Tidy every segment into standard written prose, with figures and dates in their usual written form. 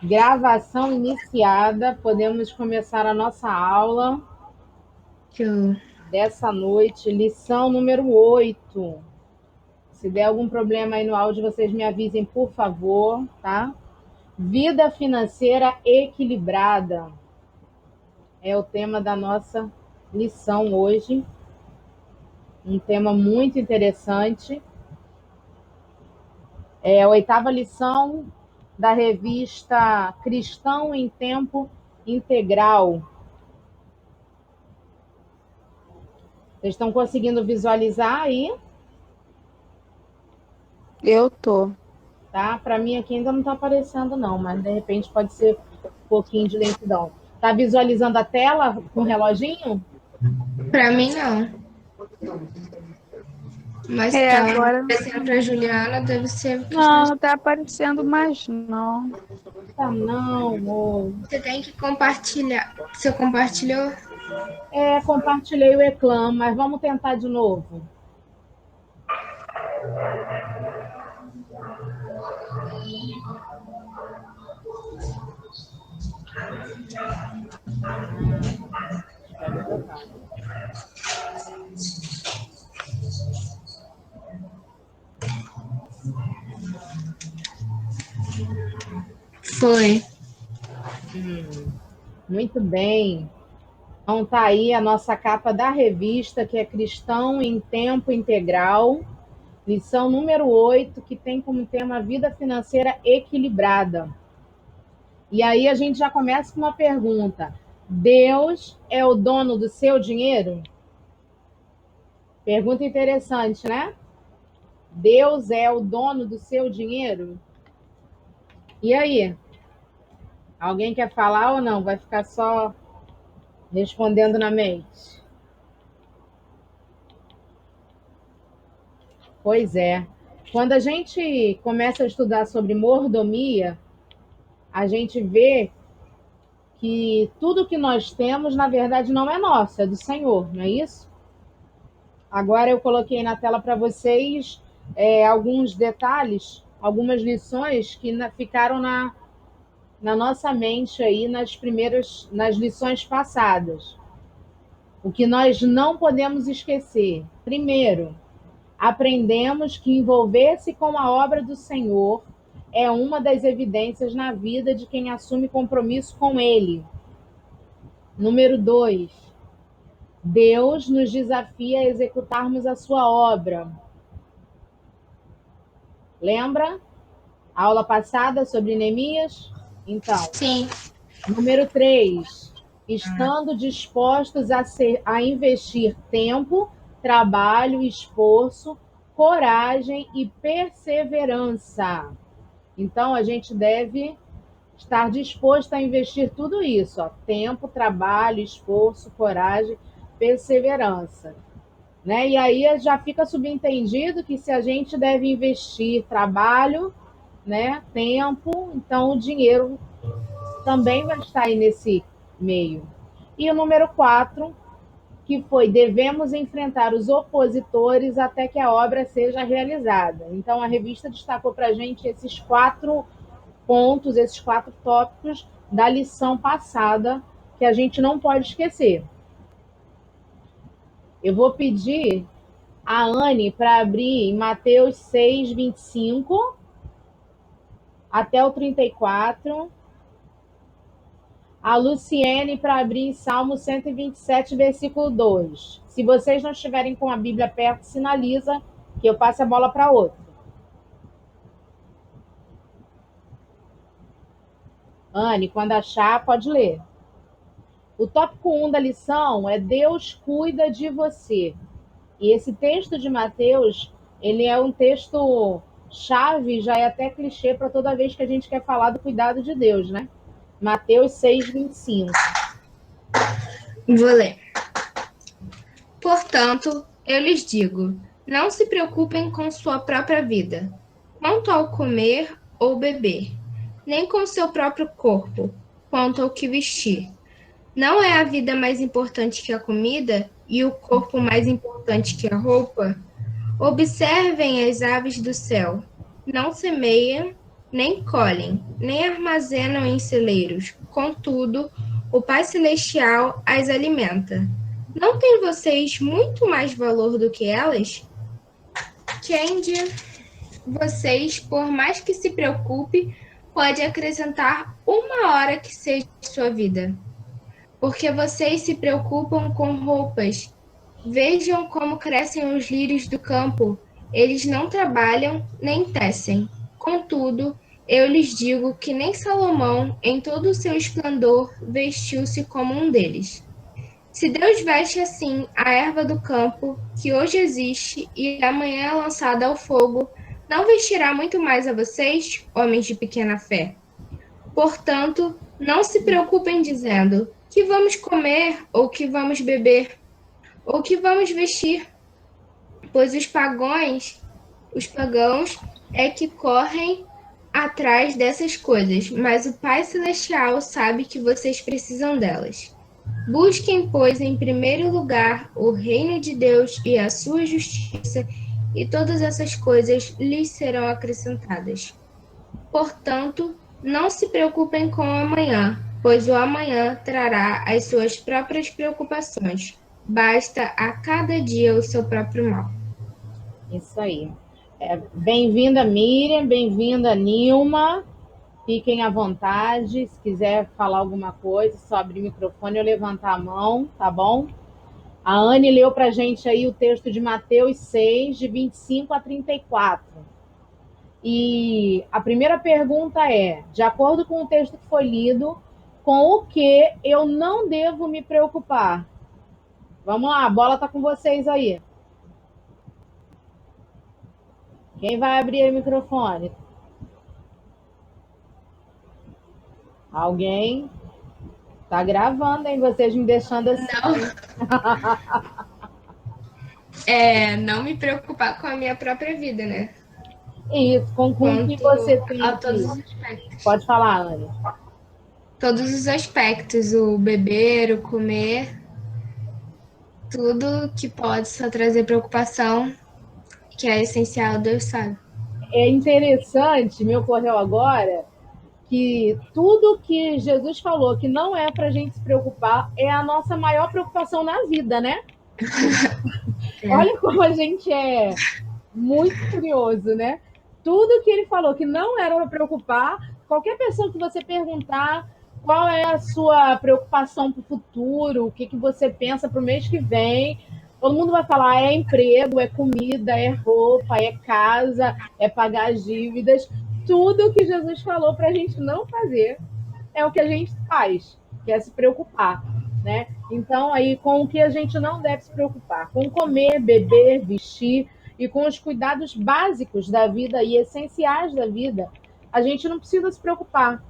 Gravação iniciada, podemos começar a nossa aula Show. dessa noite, lição número 8. Se der algum problema aí no áudio, vocês me avisem, por favor, tá? Vida financeira equilibrada é o tema da nossa lição hoje. Um tema muito interessante. É a 8ª lição da revista Cristão em Tempo Integral. Vocês estão conseguindo visualizar aí? Eu tô. Tá? Para mim aqui ainda não está aparecendo não, mas de repente pode ser um pouquinho de lentidão. Tá visualizando a tela com o reloginho? Pra mim, não. Mas tá Agora aparecendo pra Juliana, deve ser questão não, de... não tá aparecendo mais, não. Tá não, amor. Você tem que compartilhar. Você compartilhou? Compartilhei o eclã, mas vamos tentar de novo. Foi. Muito bem. Então tá aí a nossa capa da revista, que é Cristão em Tempo Integral, lição número 8, que tem como tema Vida Financeira Equilibrada. E aí a gente já começa com uma pergunta: Deus é o dono do seu dinheiro? Pergunta interessante, né? Deus é o dono do seu dinheiro? E aí? Alguém quer falar ou não? Vai ficar só respondendo na mente? Pois é. Quando a gente começa a estudar sobre mordomia, a gente vê que tudo que nós temos, na verdade, não é nosso, é do Senhor, não é isso? Agora eu coloquei na tela para vocês alguns detalhes, algumas lições que ficaram na nossa mente aí nas lições passadas. O que nós não podemos esquecer. Primeiro, aprendemos que envolver-se com a obra do Senhor é uma das evidências na vida de quem assume compromisso com Ele. Número 2, Deus nos desafia a executarmos a sua obra. Lembra? A aula passada sobre Neemias? Então, Sim. número 3, estando dispostos a investir tempo, trabalho, esforço, coragem e perseverança. Então, a gente deve estar disposto a investir tudo isso, ó, tempo, trabalho, esforço, coragem, perseverança. Né? E aí já fica subentendido que se a gente deve investir trabalho, né, tempo, então o dinheiro também vai estar aí nesse meio. E o número 4, que foi: devemos enfrentar os opositores até que a obra seja realizada. Então a revista destacou para a gente esses 4 pontos, esses 4 tópicos da lição passada, que a gente não pode esquecer. Eu vou pedir a Anne para abrir em Mateus 6, 25 até o 34. A Luciene para abrir em Salmo 127, versículo 2. Se vocês não estiverem com a Bíblia perto, sinaliza que eu passo a bola para outra. Anne, quando achar, pode ler. O tópico 1 da lição é Deus cuida de você. E esse texto de Mateus, ele é um texto chave, já é até clichê para toda vez que a gente quer falar do cuidado de Deus, né? Mateus 6, 25. Vou ler. Portanto, eu lhes digo, não se preocupem com sua própria vida, quanto ao comer ou beber, nem com seu próprio corpo, quanto ao que vestir. Não é a vida mais importante que a comida e o corpo mais importante que a roupa? Observem as aves do céu. Não semeiam, nem colhem, nem armazenam em celeiros. Contudo, o Pai Celestial as alimenta. Não têm vocês muito mais valor do que elas? Quem de vocês, por mais que se preocupe, pode acrescentar uma hora que seja de sua vida? Porque vocês se preocupam com roupas. Vejam como crescem os lírios do campo. Eles não trabalham nem tecem. Contudo, eu lhes digo que nem Salomão, em todo o seu esplendor, vestiu-se como um deles. Se Deus veste assim a erva do campo, que hoje existe e amanhã é lançada ao fogo, não vestirá muito mais a vocês, homens de pequena fé? Portanto, não se preocupem dizendo: que vamos comer, ou que vamos beber, ou que vamos vestir, pois os pagãos é que correm atrás dessas coisas, mas o Pai Celestial sabe que vocês precisam delas. Busquem, pois, em primeiro lugar o reino de Deus e a sua justiça, e todas essas coisas lhes serão acrescentadas. Portanto, não se preocupem com o amanhã, pois o amanhã trará as suas próprias preocupações. Basta a cada dia o seu próprio mal. Isso aí. Bem-vinda, Miriam, bem-vinda, Nilma. Fiquem à vontade. Se quiser falar alguma coisa, só abrir o microfone ou levantar a mão, tá bom? A Anne leu para a gente aí o texto de Mateus 6, de 25 a 34. E a primeira pergunta é, de acordo com o texto que foi lido, com o que eu não devo me preocupar? Vamos lá, a bola está com vocês aí. Quem vai abrir o microfone? Alguém? Tá gravando, hein? Vocês me deixando assim. Não me preocupar com a minha própria vida, né? Isso, com o que você tem a aqui. todos os aspectos. Pode falar, Anne. Todos os aspectos, o beber, o comer, tudo que pode só trazer preocupação, que é essencial, Deus sabe. É interessante, me ocorreu agora, que tudo que Jesus falou que não é para a gente se preocupar é a nossa maior preocupação na vida, né? Olha como a gente é muito curioso, né? Tudo que ele falou que não era para preocupar, qualquer pessoa que você perguntar qual é a sua preocupação para o futuro, o que, que você pensa para o mês que vem, todo mundo vai falar é emprego, é comida, é roupa, é casa, é pagar as dívidas. Tudo que Jesus falou para a gente não fazer é o que a gente faz, que é se preocupar, né? Então, aí, com o que a gente não deve se preocupar, com comer, beber, vestir e com os cuidados básicos da vida e essenciais da vida, a gente não precisa se preocupar.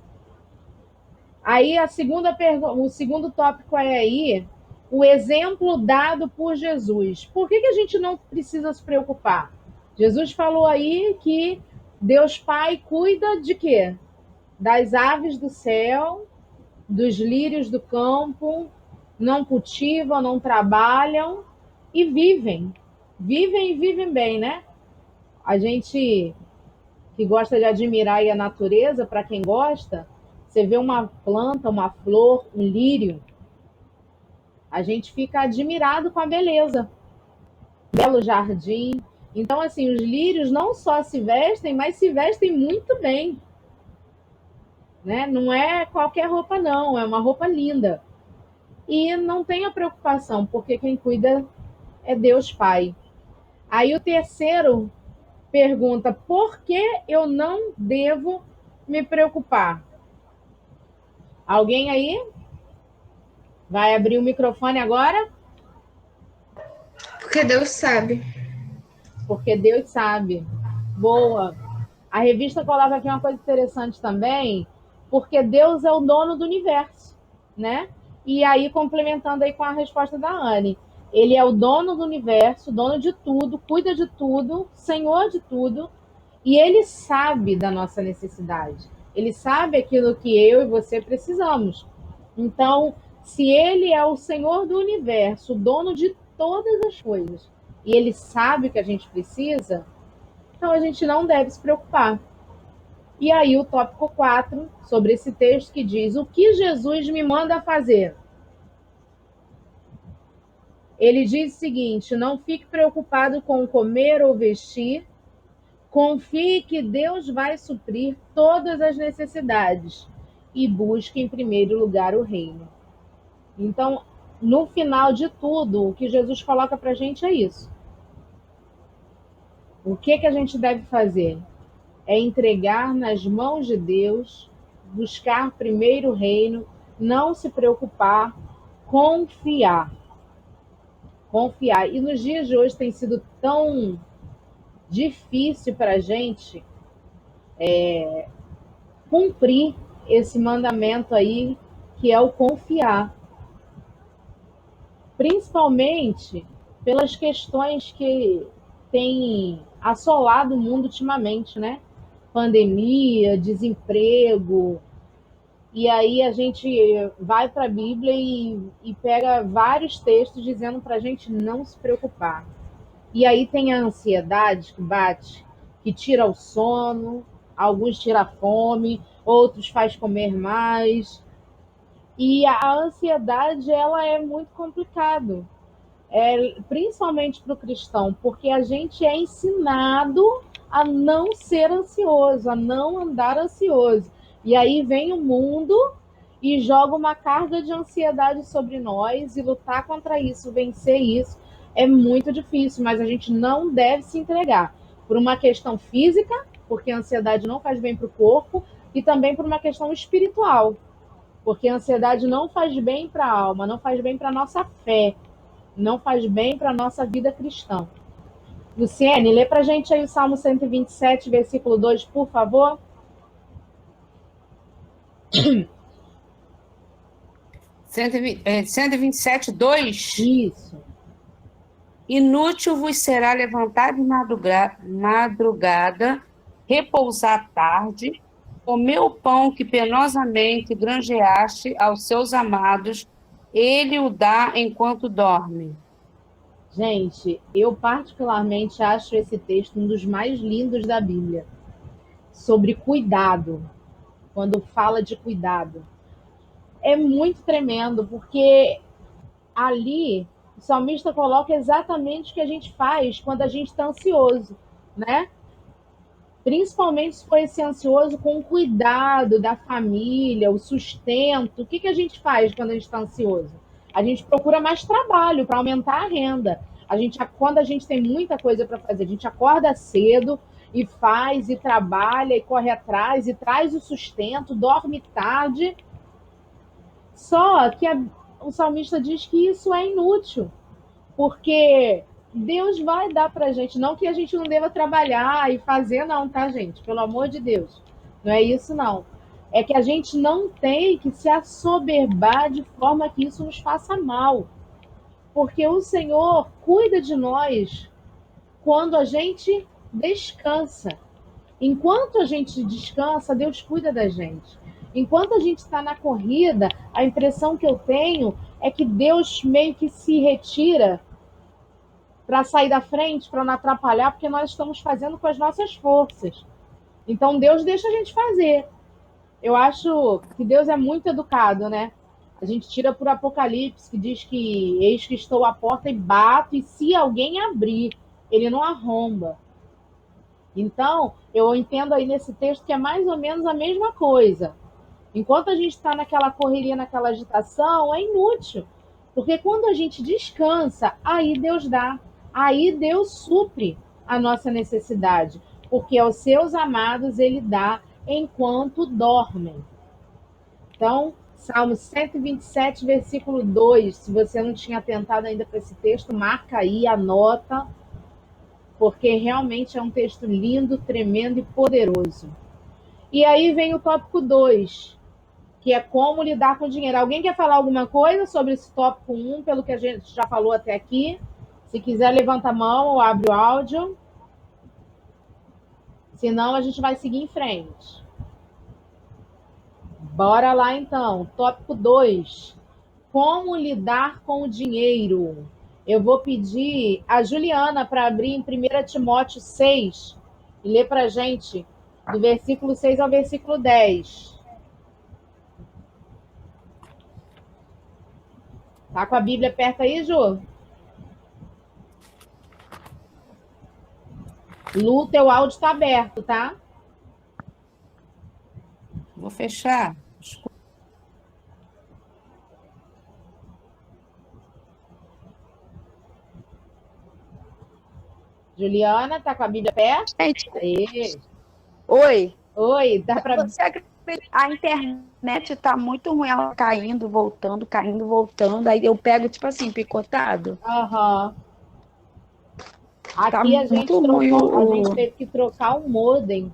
Aí, o segundo tópico é aí o exemplo dado por Jesus. Por que a gente não precisa se preocupar? Jesus falou aí que Deus Pai cuida de quê? Das aves do céu, dos lírios do campo, não cultivam, não trabalham e vivem. Vivem e vivem bem, né? A gente que gosta de admirar aí a natureza, para quem gosta, você vê uma planta, uma flor, um lírio, a gente fica admirado com a beleza. Belo jardim. Então, assim, os lírios não só se vestem, mas se vestem muito bem. Né? Não é qualquer roupa, não, é uma roupa linda. E não tenha preocupação, porque quem cuida é Deus Pai. Aí o terceiro pergunta: por que eu não devo me preocupar? Alguém aí? Vai abrir o microfone agora? Porque Deus sabe. Porque Deus sabe. Boa. A revista coloca aqui uma coisa interessante também, porque Deus é o dono do universo, né? E aí, complementando aí com a resposta da Anne, ele é o dono do universo, dono de tudo, cuida de tudo, senhor de tudo, e ele sabe da nossa necessidade. Ele sabe aquilo que eu e você precisamos. Então, se ele é o senhor do universo, o dono de todas as coisas, e ele sabe o que a gente precisa, então a gente não deve se preocupar. E aí o tópico 4, sobre esse texto que diz: o que Jesus me manda fazer? Ele diz o seguinte: não fique preocupado com comer ou vestir, confie que Deus vai suprir todas as necessidades e busque em primeiro lugar o reino. Então, no final de tudo, o que Jesus coloca para a gente é isso. O que a gente deve fazer? É entregar nas mãos de Deus, buscar primeiro o reino, não se preocupar, confiar. Confiar. E nos dias de hoje tem sido tão difícil para a gente cumprir esse mandamento aí, que é o confiar. Principalmente pelas questões que têm assolado o mundo ultimamente, né? Pandemia, desemprego. E aí a gente vai para a Bíblia e pega vários textos dizendo para a gente não se preocupar. E aí tem a ansiedade que bate, que tira o sono, alguns tira a fome, outros faz comer mais. E a ansiedade, ela é muito complicado, principalmente para o cristão, porque a gente é ensinado a não ser ansioso, a não andar ansioso. E aí vem o mundo e joga uma carga de ansiedade sobre nós, e lutar contra isso, vencer isso, é muito difícil, mas a gente não deve se entregar por uma questão física, porque a ansiedade não faz bem para o corpo, e também por uma questão espiritual, porque a ansiedade não faz bem para a alma, não faz bem para a nossa fé, não faz bem para a nossa vida cristã. Luciene, lê para a gente aí o Salmo 127, versículo 2, por favor. 127, 2. Isso. Inútil vos será levantar de madrugada, repousar à tarde, comer o pão que penosamente granjeaste aos seus amados, ele o dá enquanto dorme. Gente, eu particularmente acho esse texto um dos mais lindos da Bíblia, sobre cuidado, quando fala de cuidado. É muito tremendo, porque ali o salmista coloca exatamente o que a gente faz quando a gente está ansioso, né? Principalmente se for esse ansioso com o cuidado da família, o sustento. O que a gente faz quando a gente está ansioso? A gente procura mais trabalho para aumentar a renda. Quando a gente tem muita coisa para fazer, a gente acorda cedo e faz, e trabalha, e corre atrás, e traz o sustento, dorme tarde. Só que o salmista diz que isso é inútil, porque Deus vai dar para a gente. Não que a gente não deva trabalhar e fazer, não, tá, gente? Pelo amor de Deus. Não é isso, não. É que a gente não tem que se assoberbar de forma que isso nos faça mal. Porque o Senhor cuida de nós quando a gente descansa. Enquanto a gente descansa, Deus cuida da gente. Enquanto a gente está na corrida, a impressão que eu tenho é que Deus meio que se retira para sair da frente, para não atrapalhar, porque nós estamos fazendo com as nossas forças. Então Deus deixa a gente fazer. Eu acho que Deus é muito educado, né? A gente tira por Apocalipse, que diz que eis que estou à porta e bato, e se alguém abrir, ele não arromba. Então, eu entendo aí nesse texto que é mais ou menos a mesma coisa. Enquanto a gente está naquela correria, naquela agitação, é inútil. Porque quando a gente descansa, aí Deus dá. Aí Deus supre a nossa necessidade. Porque aos seus amados ele dá enquanto dormem. Então, Salmo 127, versículo 2. Se você não tinha atentado ainda para esse texto, marca aí, anota, porque realmente é um texto lindo, tremendo e poderoso. E aí vem o tópico 2, que é como lidar com o dinheiro. Alguém quer falar alguma coisa sobre esse tópico 1, pelo que a gente já falou até aqui? Se quiser, levanta a mão ou abre o áudio. Senão, a gente vai seguir em frente. Bora lá, então. Tópico 2. Como lidar com o dinheiro? Eu vou pedir a Juliana para abrir em 1 Timóteo 6 e ler para a gente do versículo 6 ao versículo 10. Tá com a Bíblia perto aí, Ju? Lu, teu áudio está aberto, tá? Vou fechar. Juliana, tá com a Bíblia perto? Gente, Aí. oi. Oi, dá para... Você acredita? A internet tá muito ruim, ela caindo, voltando. Aí eu pego, tipo assim, picotado. Aham. Tá Aqui a gente muito ruim trocou, a gente o. teve que trocar o modem.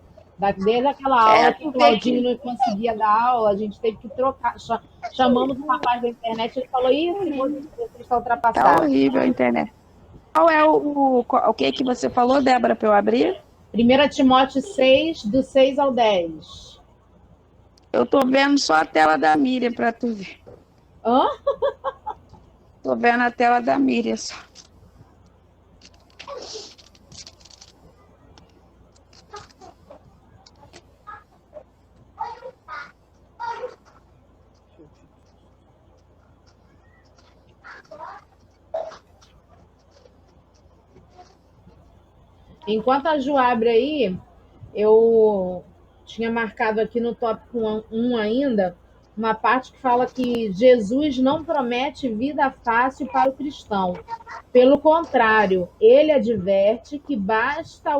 Desde aquela É, aula que o tu vê Claudinho que. não conseguia dar aula, a gente teve que trocar. Chamamos o rapaz da internet, ele falou: Ih, esse modem de vocês está Tá ultrapassado. horrível a internet. Qual é o que que você falou, Débora, para eu abrir? 1 Timóteo 6, do 6 ao 10. Eu tô vendo só a tela da Miriam para tu ver. Hã? Tô vendo a tela da Miriam só. Enquanto a Ju abre aí, eu tinha marcado aqui no tópico 1 ainda uma parte que fala que Jesus não promete vida fácil para o cristão. Pelo contrário, ele adverte que basta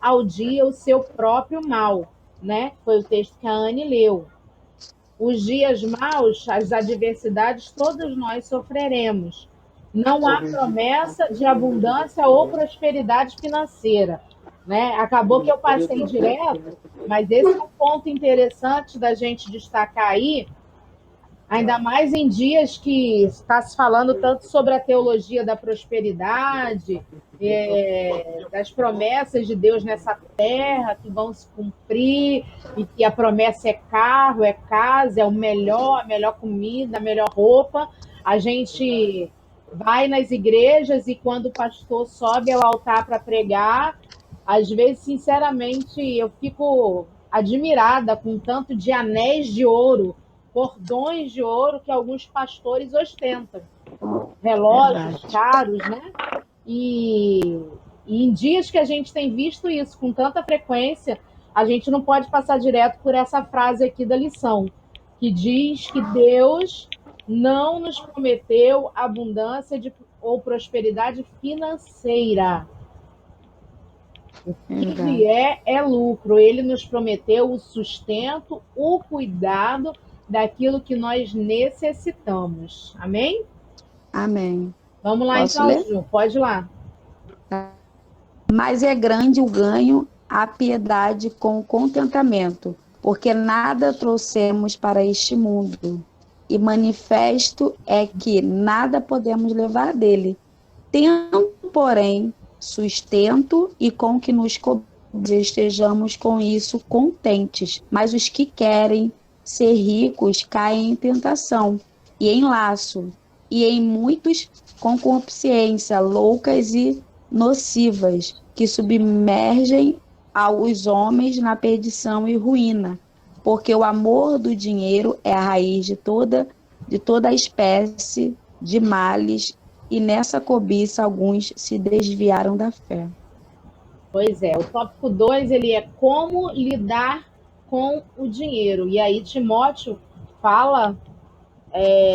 ao dia o seu próprio mal, né? Foi o texto que a Anne leu. Os dias maus, as adversidades, todos nós sofreremos. Não há promessa de abundância ou prosperidade financeira, né? Acabou que eu passei direto, mas esse é um ponto interessante da gente destacar aí, ainda mais em dias que está se falando tanto sobre a teologia da prosperidade, das promessas de Deus nessa terra que vão se cumprir, e que a promessa é carro, é casa, é o melhor, a melhor comida, a melhor roupa. A gente vai nas igrejas e quando o pastor sobe ao altar para pregar, às vezes, sinceramente, eu fico admirada com tanto de anéis de ouro, cordões de ouro que alguns pastores ostentam, relógios Verdade. caros, né? E, e em dias que a gente tem visto isso com tanta frequência, a gente não pode passar direto por essa frase aqui da lição, que diz que Deus não nos prometeu abundância ou prosperidade financeira. O que Verdade. vier é lucro. Ele nos prometeu o sustento, o cuidado daquilo que nós necessitamos. Amém? Amém. Vamos lá Posso então, ler? Ju. Pode ir lá. Mas é grande o ganho, a piedade com o contentamento, porque nada trouxemos para este mundo. E manifesto é que nada podemos levar dele. Tendo, porém, sustento e com que nos cobramos, estejamos com isso contentes. Mas os que querem ser ricos caem em tentação e em laço, e em muitos concupiscência loucas e nocivas, que submergem aos homens na perdição e ruína, porque o amor do dinheiro é a raiz de toda a espécie de males, e nessa cobiça alguns se desviaram da fé. Pois é, o tópico 2 ele é como lidar com o dinheiro. E aí Timóteo fala,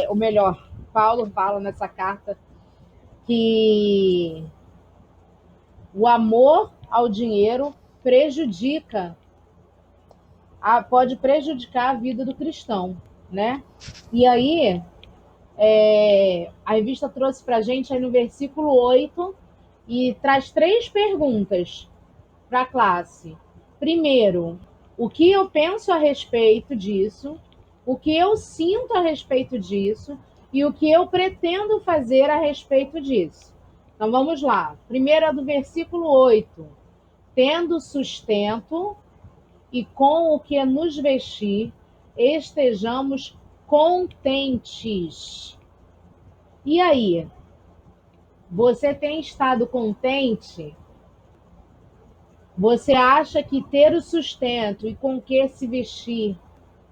ou melhor, Paulo fala nessa carta que o amor ao dinheiro pode prejudicar a vida do cristão, né? E aí, a revista trouxe para a gente aí no versículo 8 e traz 3 perguntas para a classe. Primeiro, o que eu penso a respeito disso? O que eu sinto a respeito disso? E o que eu pretendo fazer a respeito disso? Então vamos lá. Primeira do versículo 8. Tendo sustento e com o que nos vestir, estejamos contentes. E aí? Você tem estado contente? Você acha que ter o sustento e com que se vestir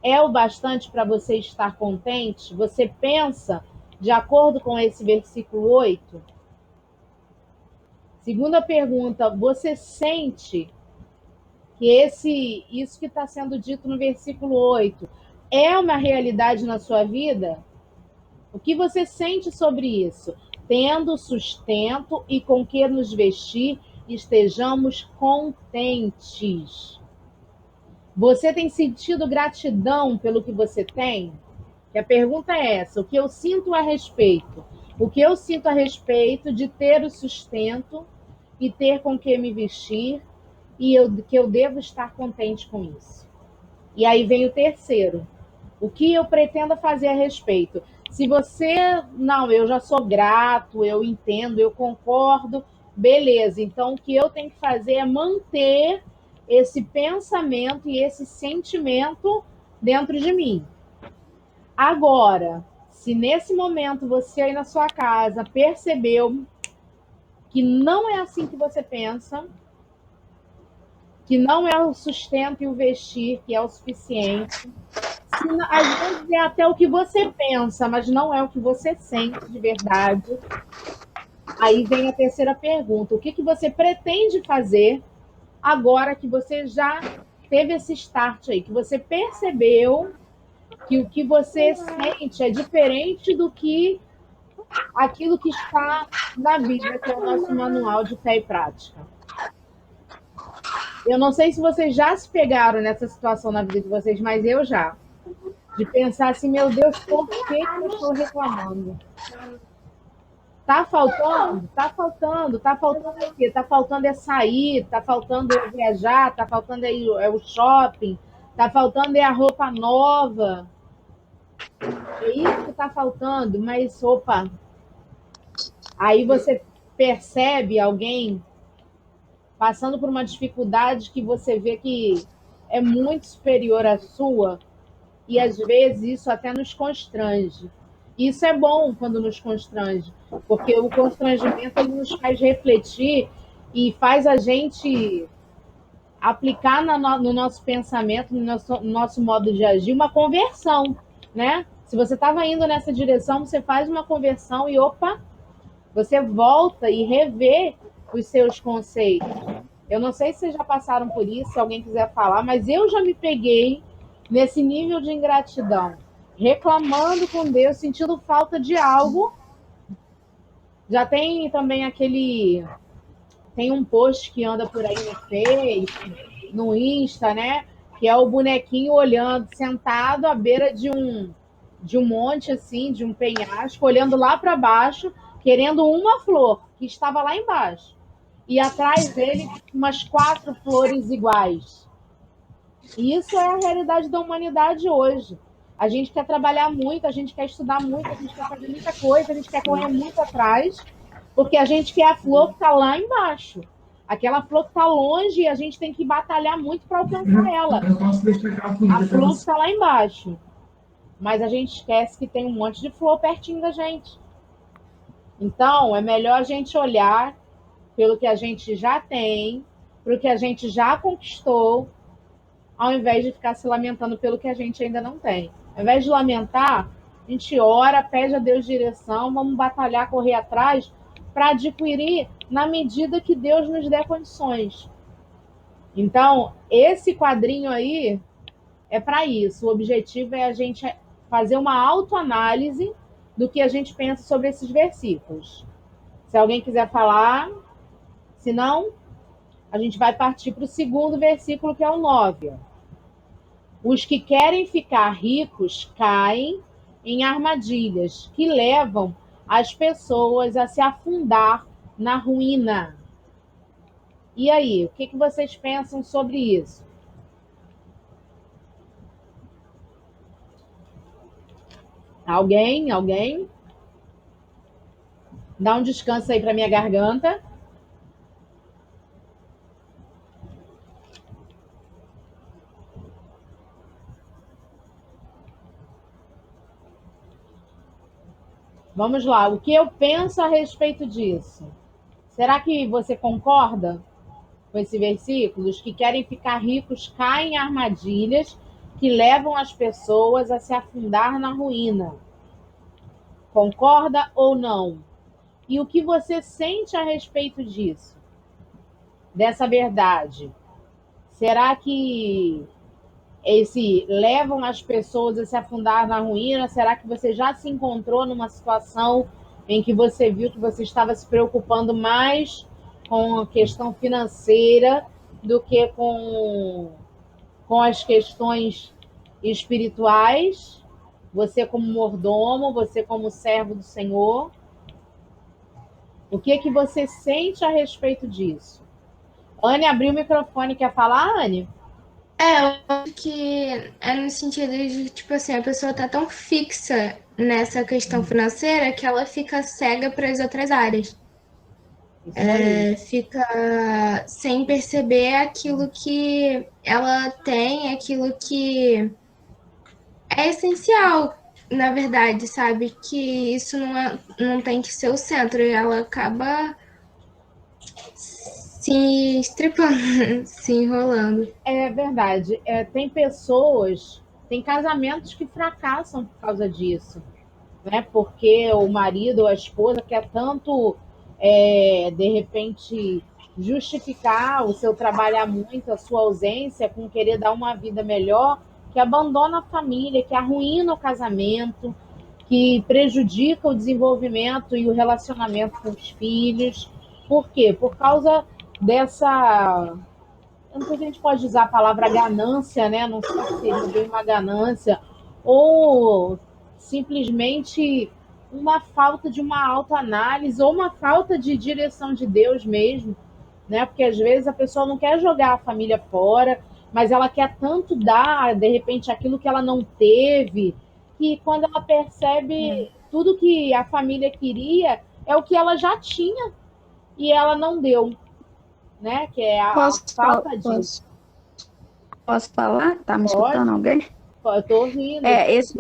é o bastante para você estar contente? Você pensa de acordo com esse versículo 8? Segunda pergunta, você sente que isso que está sendo dito no versículo 8 é uma realidade na sua vida? O que você sente sobre isso? Tendo sustento e com que nos vestir, estejamos contentes. Você tem sentido gratidão pelo que você tem? Que a pergunta é essa: o que eu sinto a respeito? O que eu sinto a respeito de ter o sustento e ter com que me vestir que eu devo estar contente com isso? E aí vem o terceiro: o que eu pretendo fazer a respeito? Se você, não, eu já sou grato, eu entendo, eu concordo, beleza. Então, o que eu tenho que fazer é manter esse pensamento e esse sentimento dentro de mim. Agora, se nesse momento você aí na sua casa percebeu que não é assim que você pensa, que não é o sustento e o vestir que é o suficiente, às vezes é até o que você pensa, mas não é o que você sente de verdade. Aí vem a terceira pergunta: o que você pretende fazer agora que você já teve esse start aí, que você percebeu que o que você sente é diferente do que aquilo que está na Bíblia, que é o nosso manual de fé e prática? Eu não sei se vocês já se pegaram nessa situação na vida de vocês, mas eu já. De pensar assim, meu Deus, por que eu estou reclamando? Tá faltando? Tá faltando. Tá faltando o quê? Tá faltando é sair, tá faltando é viajar, tá faltando é o shopping, tá faltando é a roupa nova. É isso que tá faltando, mas opa, aí você percebe alguém passando por uma dificuldade que você vê que é muito superior à sua, e às vezes isso até nos constrange. Isso é bom quando nos constrange, porque o constrangimento ele nos faz refletir e faz a gente aplicar no nosso pensamento, no nosso modo de agir, uma conversão, né? Se você estava indo nessa direção, você faz uma conversão e, opa, você volta e revê os seus conceitos. Eu não sei se vocês já passaram por isso, se alguém quiser falar, mas eu já me peguei nesse nível de ingratidão, reclamando com Deus, sentindo falta de algo. Já tem também tem um post que anda por aí no Face, no Insta, né? Que é o bonequinho olhando, sentado à beira de um monte, assim, de um penhasco, olhando lá para baixo, querendo uma flor que estava lá embaixo. E atrás dele, umas 4 flores iguais. E isso é a realidade da humanidade hoje. A gente quer trabalhar muito, a gente quer estudar muito, a gente quer fazer muita coisa, a gente quer correr muito atrás, porque a gente quer a flor que está lá embaixo. Aquela flor que está longe e a gente tem que batalhar muito para alcançar ela. A flor que está lá embaixo. Mas a gente esquece que tem um monte de flor pertinho da gente. Então, é melhor a gente olhar pelo que a gente já tem, para o que a gente já conquistou, ao invés de ficar se lamentando pelo que a gente ainda não tem. Ao invés de lamentar, a gente ora, pede a Deus direção, vamos batalhar, correr atrás para adquirir na medida que Deus nos der condições. Então, esse quadrinho aí é para isso. O objetivo é a gente fazer uma autoanálise do que a gente pensa sobre esses versículos. Se alguém quiser falar, se não, a gente vai partir para o segundo versículo, que é o 9. Os que querem ficar ricos caem em armadilhas que levam as pessoas a se afundar na ruína. E aí, o que vocês pensam sobre isso? Alguém? Alguém? Dá um descanso aí para minha garganta. Vamos lá, o que eu penso a respeito disso? Será que você concorda com esse versículo? Os que querem ficar ricos caem em armadilhas que levam as pessoas a se afundar na ruína. Concorda ou não? E o que você sente a respeito disso? Dessa verdade? Será que levam as pessoas a se afundar na ruína? Será que você já se encontrou numa situação em que você viu que você estava se preocupando mais com a questão financeira do que com as questões espirituais? Você como mordomo, você como servo do Senhor? O que você sente a respeito disso? Anne abriu o microfone, quer falar, Anne? Eu acho que é no sentido de, tipo assim, a pessoa tá tão fixa nessa questão financeira que ela fica cega para as outras áreas. Isso aí. Fica sem perceber aquilo que ela tem, aquilo que é essencial, na verdade, sabe? Que isso não tem que ser o centro, e ela acaba se estripando, se enrolando. É verdade. Tem pessoas, tem casamentos que fracassam por causa disso, né? Porque o marido ou a esposa quer tanto, de repente, justificar o seu trabalhar muito, a sua ausência, com querer dar uma vida melhor, que abandona a família, que arruína o casamento, que prejudica o desenvolvimento e o relacionamento com os filhos. Por quê? Por causa dessa. Eu não sei se a gente pode usar a palavra ganância, né? Não sei se seria bem uma ganância, ou simplesmente uma falta de uma autoanálise, ou uma falta de direção de Deus mesmo, né? Porque às vezes a pessoa não quer jogar a família fora, mas ela quer tanto dar, de repente, aquilo que ela não teve, que quando ela percebe tudo que a família queria, é o que ela já tinha e ela não deu, né? Que é a falta disso. Posso falar? Tá me Pode, escutando alguém? eu tô ouvindo. Esse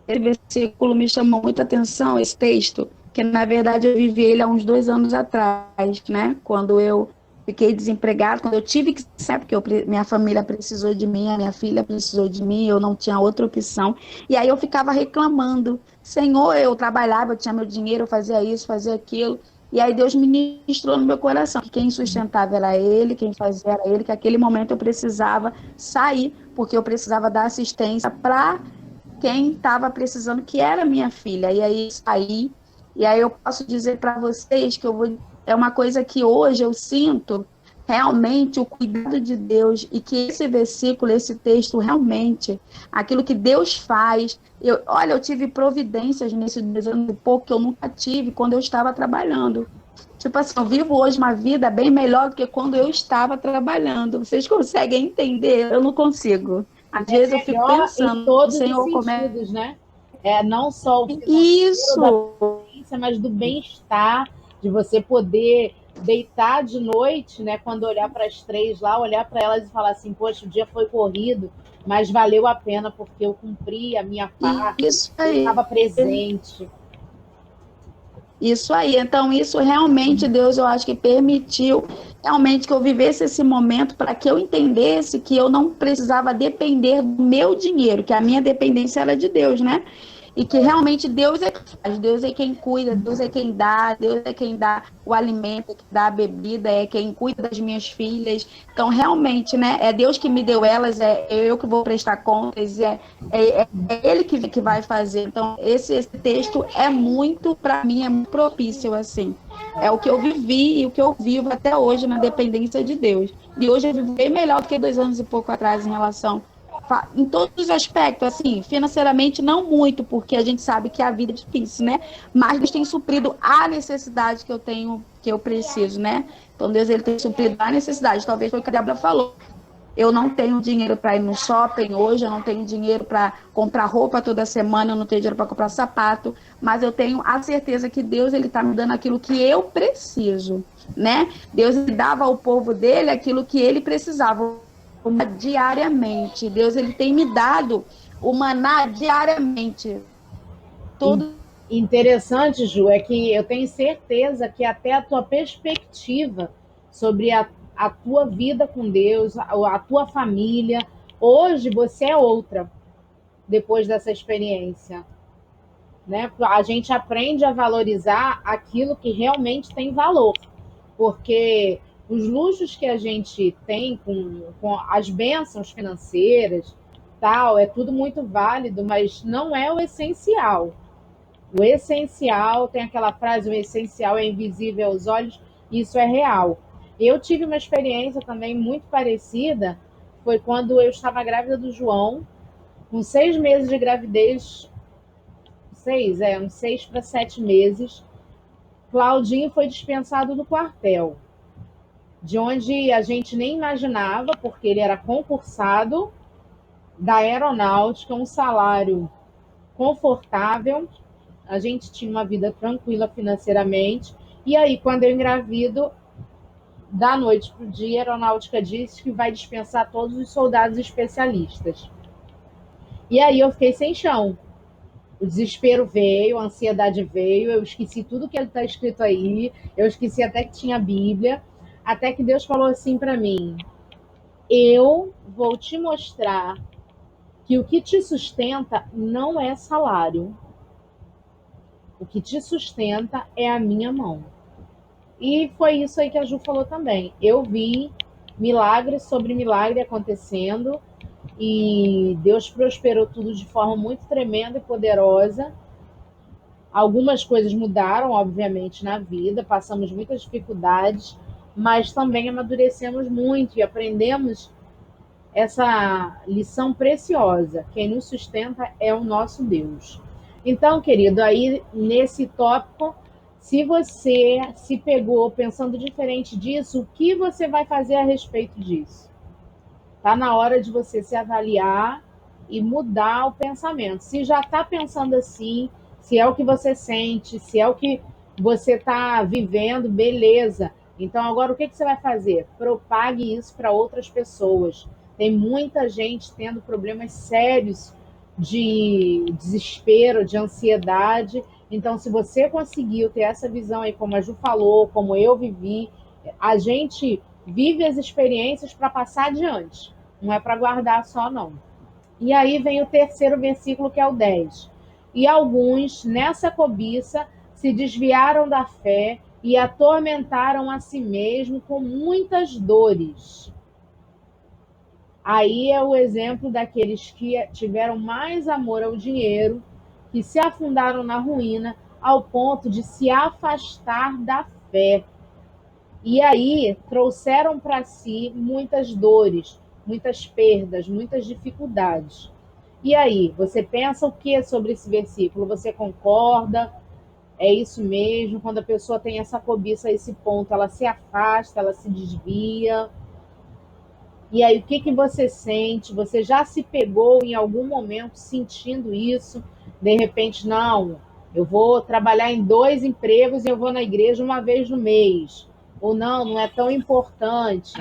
versículo me chamou muita atenção, esse texto, que na verdade eu vivi ele há uns 2 anos atrás, né? Quando eu fiquei desempregada, quando eu tive que sair, porque minha família precisou de mim, a minha filha precisou de mim, eu não tinha outra opção. E aí eu ficava reclamando, Senhor, eu trabalhava, eu tinha meu dinheiro, eu fazia isso, fazia aquilo. E aí Deus ministrou no meu coração que quem sustentava era Ele, quem fazia era Ele, que naquele momento eu precisava sair, porque eu precisava dar assistência para quem estava precisando, que era minha filha. E aí saí, e aí eu posso dizer para vocês que é uma coisa que hoje eu sinto realmente o cuidado de Deus, e que esse versículo, esse texto, realmente, aquilo que Deus faz, olha, eu tive providências nesses 2 anos e pouco que eu nunca tive quando eu estava trabalhando. Tipo assim, eu vivo hoje uma vida bem melhor do que quando eu estava trabalhando. Vocês conseguem entender? Eu não consigo. Às vezes eu fico Melhor em pensando, todos Senhor, os como é sentidos, né? Não só o financeiro da isso? potência, mas do bem-estar, de você poder deitar de noite, né? Quando olhar para as três lá, olhar para elas e falar assim, poxa, o dia foi corrido, mas valeu a pena porque eu cumpri a minha parte, Isso eu aí. estava presente. Isso aí. Então, isso realmente, Deus, eu acho que permitiu realmente que eu vivesse esse momento para que eu entendesse que eu não precisava depender do meu dinheiro, que a minha dependência era de Deus, né? E que realmente Deus é quem faz, Deus é quem cuida, Deus é quem dá, Deus é quem dá o alimento, é quem dá a bebida, é quem cuida das minhas filhas. Então, realmente, né, é Deus que me deu elas, é eu que vou prestar contas, é Ele que vai fazer. Então, esse texto é muito, para mim, é muito propício, assim. É o que eu vivi e o que eu vivo até hoje na dependência de Deus. E hoje eu vivo bem melhor do que 2 anos e pouco atrás em relação em todos os aspectos, assim, financeiramente não muito, porque a gente sabe que a vida é difícil, né? Mas Deus tem suprido a necessidade que eu tenho, que eu preciso, né? Então Deus, ele tem suprido a necessidade. Talvez foi o que a Débora falou. Eu não tenho dinheiro para ir no shopping hoje, eu não tenho dinheiro para comprar roupa toda semana, eu não tenho dinheiro para comprar sapato, mas eu tenho a certeza que Deus, ele está me dando aquilo que eu preciso, né? Deus, ele dava ao povo dele aquilo que ele precisava diariamente. Deus, ele tem me dado o maná diariamente. Todo Interessante, Ju, é que eu tenho certeza que até a tua perspectiva sobre a tua vida com Deus, a tua família. Hoje você é outra depois dessa experiência, né? A gente aprende a valorizar aquilo que realmente tem valor, porque os luxos que a gente tem com as bênçãos financeiras, tal, é tudo muito válido, mas não é o essencial. O essencial, tem aquela frase, o essencial é invisível aos olhos, isso é real. Eu tive uma experiência também muito parecida, foi quando eu estava grávida do João, com 6 meses de gravidez, uns 6 para 7 meses, Claudinho foi dispensado do quartel, de onde a gente nem imaginava, porque ele era concursado da aeronáutica, um salário confortável, a gente tinha uma vida tranquila financeiramente, e aí quando eu engravido, da noite para o dia, a aeronáutica disse que vai dispensar todos os soldados especialistas. E aí eu fiquei sem chão. O desespero veio, a ansiedade veio, eu esqueci tudo que está escrito aí, eu esqueci até que tinha Bíblia, até que Deus falou assim para mim: eu vou te mostrar que o que te sustenta não é salário, o que te sustenta é a minha mão. E foi isso aí que a Ju falou também. Eu vi milagre sobre milagre acontecendo e Deus prosperou tudo de forma muito tremenda e poderosa. Algumas coisas mudaram, obviamente, na vida, passamos muitas dificuldades, mas também amadurecemos muito e aprendemos essa lição preciosa. Quem nos sustenta é o nosso Deus. Então, querido, aí nesse tópico, se você se pegou pensando diferente disso, o que você vai fazer a respeito disso? Está na hora de você se avaliar e mudar o pensamento. Se já está pensando assim, se é o que você sente, se é o que você está vivendo, beleza. Então, agora o que você vai fazer? Propague isso para outras pessoas. Tem muita gente tendo problemas sérios de desespero, de ansiedade. Então, se você conseguiu ter essa visão aí, como a Ju falou, como eu vivi, a gente vive as experiências para passar adiante, não é para guardar só, não. E aí vem o terceiro versículo, que é o 10. E alguns, nessa cobiça, se desviaram da fé e atormentaram a si mesmo com muitas dores. Aí é o exemplo daqueles que tiveram mais amor ao dinheiro, que se afundaram na ruína ao ponto de se afastar da fé. E aí trouxeram para si muitas dores, muitas perdas, muitas dificuldades. E aí, você pensa o que sobre esse versículo? Você concorda? É isso mesmo? Quando a pessoa tem essa cobiça a esse ponto, ela se afasta, ela se desvia. E aí, o que você sente? Você já se pegou em algum momento sentindo isso? De repente, não, eu vou trabalhar em 2 empregos e eu vou na igreja uma vez no mês. Ou não, não é tão importante.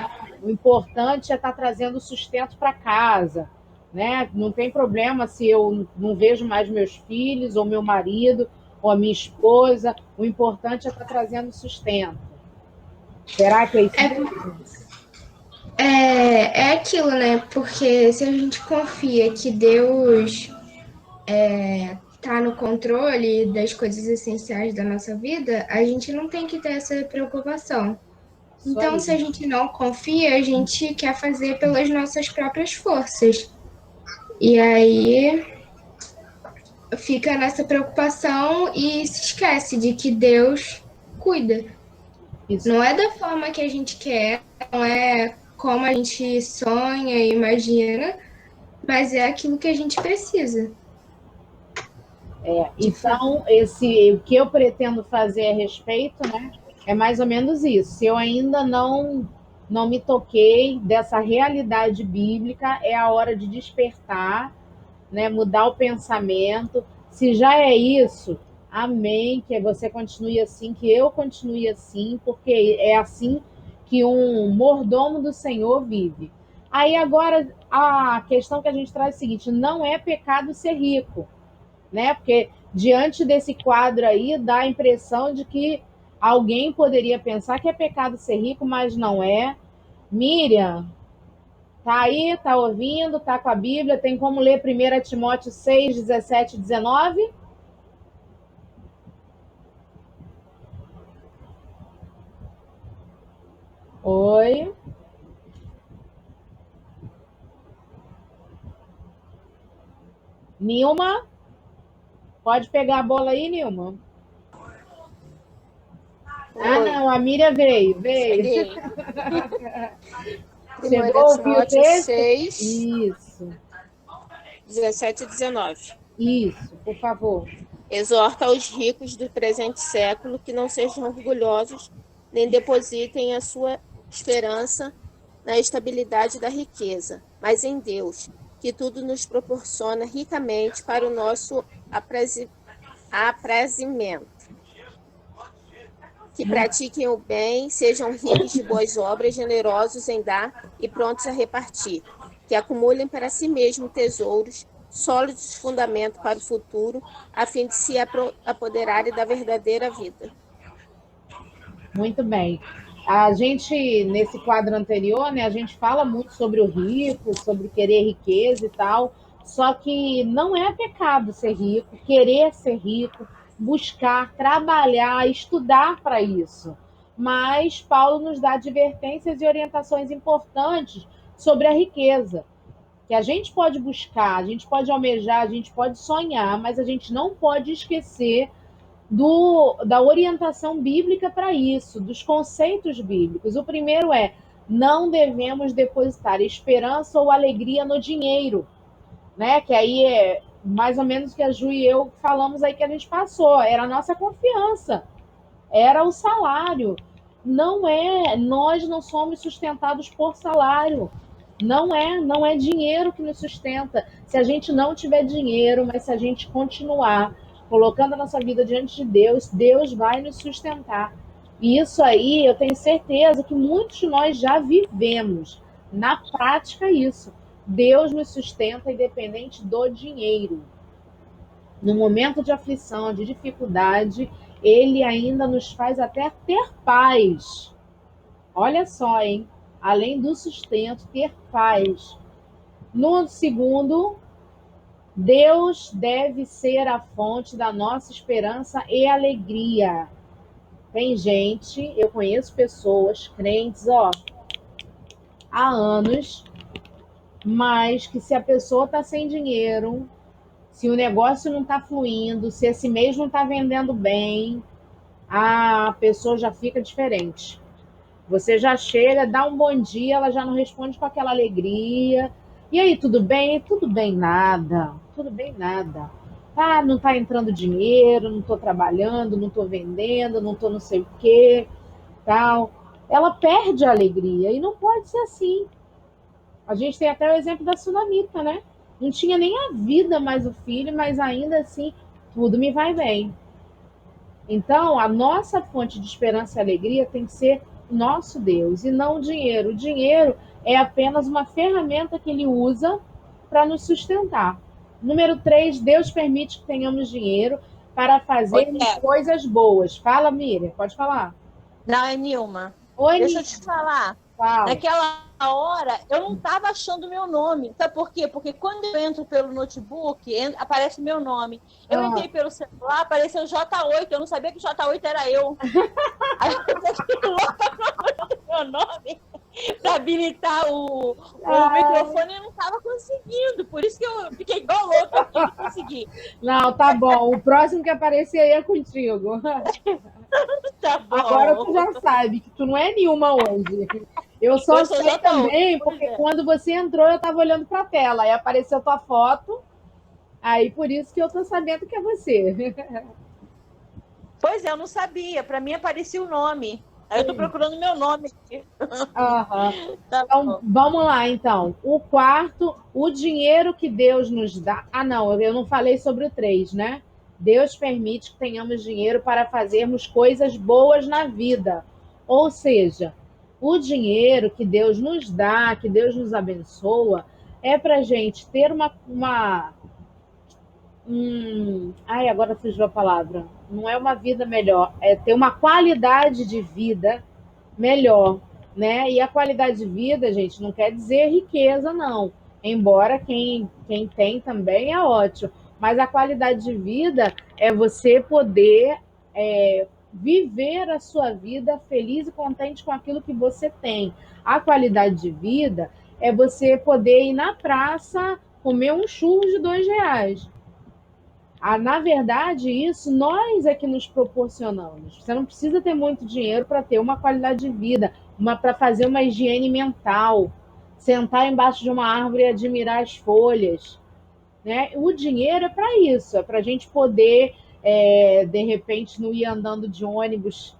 O importante é estar trazendo sustento para casa, né? Não tem problema se eu não vejo mais meus filhos, ou meu marido, ou a minha esposa. O importante é estar trazendo sustento. Será que é isso mesmo? É aquilo, né? Porque se a gente confia que Deus tá no controle das coisas essenciais da nossa vida, a gente não tem que ter essa preocupação. Isso Então, aí. se a gente não confia, a gente quer fazer pelas nossas próprias forças. E aí fica nessa preocupação e se esquece de que Deus cuida. Isso. Não é da forma que a gente quer, não é como a gente sonha e imagina, mas é aquilo que a gente precisa. Então, o que eu pretendo fazer a respeito, né, é mais ou menos isso. Se eu ainda não me toquei dessa realidade bíblica, é a hora de despertar, né, mudar o pensamento. Se já é isso, amém, que você continue assim, que eu continue assim, porque é assim que um mordomo do Senhor vive. Aí agora a questão que a gente traz é a seguinte: não é pecado ser rico, né? Porque diante desse quadro aí dá a impressão de que alguém poderia pensar que é pecado ser rico, mas não é. Miriam, tá aí? Tá ouvindo? Tá com a Bíblia? Tem como ler 1 Timóteo 6, 17 e 19? Oi. Nilma? Pode pegar a bola aí, Nilma? Ah, Oi, não, a Miriam veio. cheguei. Chegou, 1 ouviu o Timóteo texto? 6, Isso, 17 e 19. isso, por favor. Exorta aos ricos do presente século que não sejam orgulhosos, nem depositem a sua esperança na estabilidade da riqueza, mas em Deus, que tudo nos proporciona ricamente para o nosso aprazimento. Que pratiquem o bem, sejam ricos de boas obras, generosos em dar e prontos a repartir. Que acumulem para si mesmos tesouros, sólidos fundamentos para o futuro, a fim de se apoderarem da verdadeira vida. Muito bem. A gente, nesse quadro anterior, né, a gente fala muito sobre o rico, sobre querer riqueza e tal, só que não é pecado ser rico, querer ser rico, buscar, trabalhar, estudar para isso. Mas Paulo nos dá advertências e orientações importantes sobre a riqueza, que a gente pode buscar, a gente pode almejar, a gente pode sonhar, mas a gente não pode esquecer da orientação bíblica para isso, dos conceitos bíblicos. O primeiro é: não devemos depositar esperança ou alegria no dinheiro, né? Que aí é mais ou menos o que a Ju e eu falamos aí que a gente passou. Era a nossa confiança, era o salário. Não é, nós não somos sustentados por salário. Não é dinheiro que nos sustenta. Se a gente não tiver dinheiro, mas se a gente continuar colocando a nossa vida diante de Deus, Deus vai nos sustentar. E isso aí, eu tenho certeza que muitos de nós já vivemos na prática isso. Deus nos sustenta independente do dinheiro. No momento de aflição, de dificuldade, ele ainda nos faz até ter paz. Olha só, hein? Além do sustento, ter paz. No segundo, Deus deve ser a fonte da nossa esperança e alegria. Tem gente, eu conheço pessoas, crentes, há anos, mas que se a pessoa está sem dinheiro, se o negócio não está fluindo, se esse mês não está vendendo bem, a pessoa já fica diferente. Você já chega, dá um bom dia, ela já não responde com aquela alegria. E aí, tudo bem? Tudo bem, nada. Tudo bem, nada. Tá, não tá entrando dinheiro, não tô trabalhando, não tô vendendo, não tô não sei o quê, tal. Ela perde a alegria e não pode ser assim. A gente tem até o exemplo da Sunamita, né? Não tinha nem a vida mais o filho, mas ainda assim, tudo me vai bem. Então, a nossa fonte de esperança e alegria tem que ser nosso Deus e não o dinheiro. O dinheiro é apenas uma ferramenta que ele usa para nos sustentar. Número 3, Deus permite que tenhamos dinheiro para Oi, fazermos Débora. coisas boas. Fala, Miriam, pode falar. Não, é Nilma. Oi, Deixa eu Miriam, te falar. fala. Naquela hora, eu não estava achando meu nome. Sabe por quê? Porque quando eu entro pelo notebook, aparece meu nome. Eu entrei pelo celular, apareceu J8. Eu não sabia que J8 era eu. Aí eu fiquei louca procurando meu nome para habilitar o microfone e eu não estava conseguindo. Por isso que eu fiquei igual louca aqui, não consegui. Não, tá bom. O próximo que aparecer aí é contigo. Tá bom. Agora tu já sabe que tu não é nenhuma hoje. Eu só Eu sou sei J8, também pois porque é. quando você entrou eu estava olhando para a tela, aí apareceu tua foto, aí por isso que eu tô sabendo que é você. Pois é, eu não sabia. Para mim aparecia o nome. Aí eu tô procurando meu nome aqui. Aham. Tá Então, bom. vamos lá, então. O quarto, o dinheiro que Deus nos dá. Ah, não, eu não falei sobre o 3, né? Deus permite que tenhamos dinheiro para fazermos coisas boas na vida. Ou seja, o dinheiro que Deus nos dá, que Deus nos abençoa, é para gente ter Ai, agora fugiu a palavra. Não é uma vida melhor, é ter uma qualidade de vida melhor. né? E a qualidade de vida, gente, não quer dizer riqueza, não. Embora quem tem também é ótimo. Mas a qualidade de vida é você poder viver a sua vida feliz e contente com aquilo que você tem. A qualidade de vida é você poder ir na praça comer um churro de R$ 2. Na verdade, isso nós é que nos proporcionamos. Você não precisa ter muito dinheiro para ter uma qualidade de vida, para fazer uma higiene mental, sentar embaixo de uma árvore e admirar as folhas, né? O dinheiro é para isso, é para a gente poder, de repente, não ir andando de ônibus,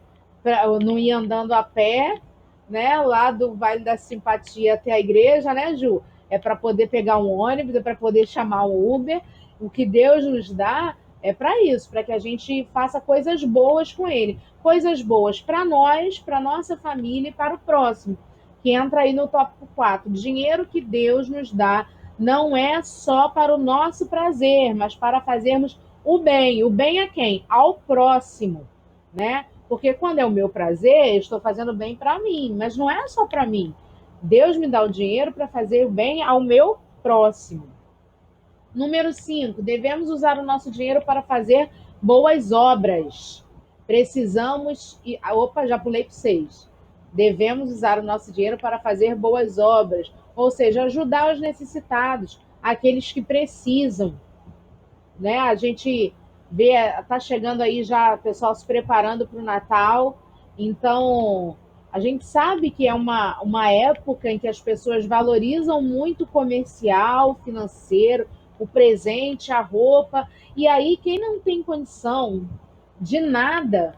não ir andando a pé, né? Lá do Vale da Simpatia até a igreja, né, Ju? É para poder pegar um ônibus, é para poder chamar um Uber. O que Deus nos dá é para isso, para que a gente faça coisas boas com ele. Coisas boas para nós, para nossa família e para o próximo, que entra aí no tópico 4. Dinheiro que Deus nos dá não é só para o nosso prazer, mas para fazermos o bem. O bem a quem? Ao próximo, né? Porque quando é o meu prazer, eu estou fazendo bem para mim, mas não é só para mim. Deus me dá o dinheiro para fazer o bem ao meu próximo. Número 5, devemos usar o nosso dinheiro para fazer boas obras. Precisamos. Opa, já pulei para 6. Devemos usar o nosso dinheiro para fazer boas obras, ou seja, ajudar os necessitados, aqueles que precisam, né? A gente vê, tá chegando aí já o pessoal se preparando para o Natal, então a gente sabe que é uma época em que as pessoas valorizam muito o comercial, financeiro, o presente, a roupa, e aí quem não tem condição de nada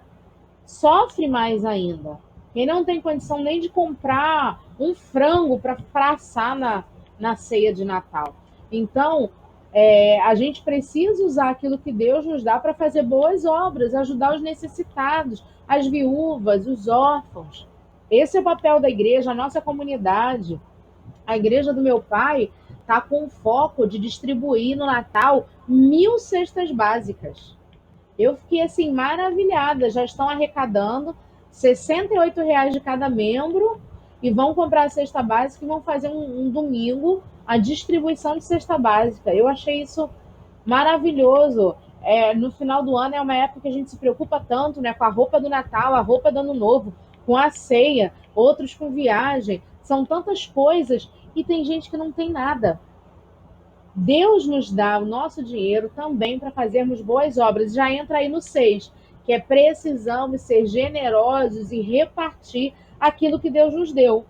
sofre mais ainda. Quem não tem condição nem de comprar um frango para assar na ceia de Natal. Então, a gente precisa usar aquilo que Deus nos dá para fazer boas obras, ajudar os necessitados, as viúvas, os órfãos. Esse é o papel da igreja, a nossa comunidade. A igreja do meu pai está com o foco de distribuir no Natal 1.000 cestas básicas. Eu fiquei assim maravilhada. Já estão arrecadando R$ 68 de cada membro e vão comprar a cesta básica e vão fazer um domingo a distribuição de cesta básica. Eu achei isso maravilhoso. No final do ano é uma época que a gente se preocupa tanto, né, com a roupa do Natal, a roupa do Ano Novo, com a ceia, outros com viagem. São tantas coisas e tem gente que não tem nada. Deus nos dá o nosso dinheiro também para fazermos boas obras. Já entra aí no 6, que é precisamos ser generosos e repartir aquilo que Deus nos deu.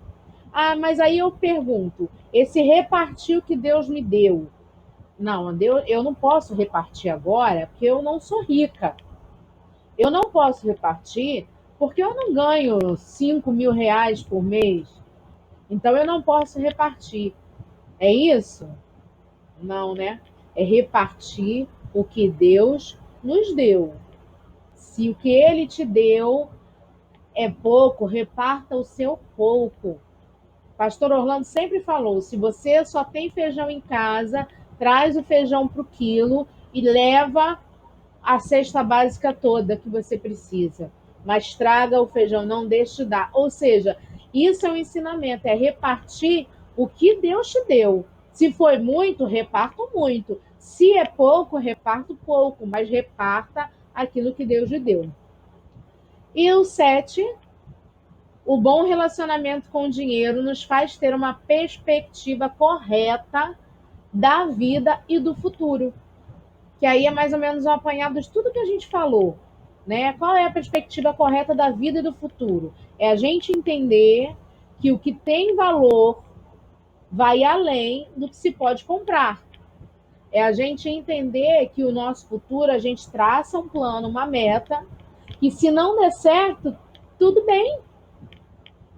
Mas aí eu pergunto, esse repartir o que Deus me deu? Não, eu não posso repartir agora porque eu não sou rica. Eu não posso repartir porque eu não ganho R$ 5.000 por mês. Então eu não posso repartir. É isso? Não, né? É repartir o que Deus nos deu. Se o que Ele te deu é pouco, reparta o seu pouco. Pastor Orlando sempre falou: se você só tem feijão em casa, traz o feijão para o quilo e leva a cesta básica toda que você precisa. Mas traga o feijão, não deixe de dar. Ou seja, isso é um ensinamento, é repartir o que Deus te deu. Se foi muito, reparta muito. Se é pouco, reparta pouco, mas reparta aquilo que Deus lhe deu. E o 7, o bom relacionamento com o dinheiro nos faz ter uma perspectiva correta da vida e do futuro. Que aí é mais ou menos um apanhado de tudo que a gente falou, né? Qual é a perspectiva correta da vida e do futuro? É a gente entender que o que tem valor vai além do que se pode comprar. É a gente entender que o nosso futuro, a gente traça um plano, uma meta, e se não der certo, tudo bem.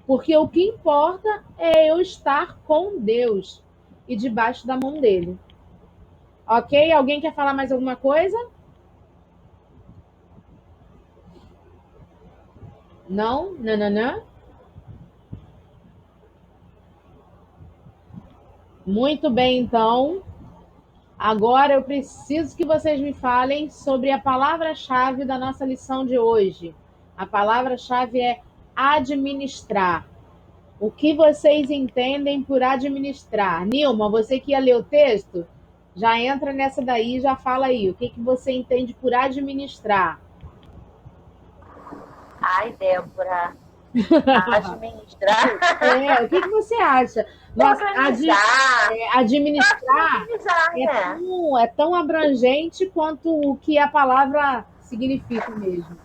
Porque o que importa é eu estar com Deus e debaixo da mão dele. Ok? Alguém quer falar mais alguma coisa? Não? Nananã? Muito bem, então. Agora eu preciso que vocês me falem sobre a palavra-chave da nossa lição de hoje. A palavra-chave é administrar. O que vocês entendem por administrar? Nilma, você que ia ler o texto, já entra nessa daí e já fala aí. O que você entende por administrar? Ai, Débora, administrar, O que você acha? Nossa, organizar, administrar organizar, né? é tão abrangente quanto o que a palavra significa mesmo.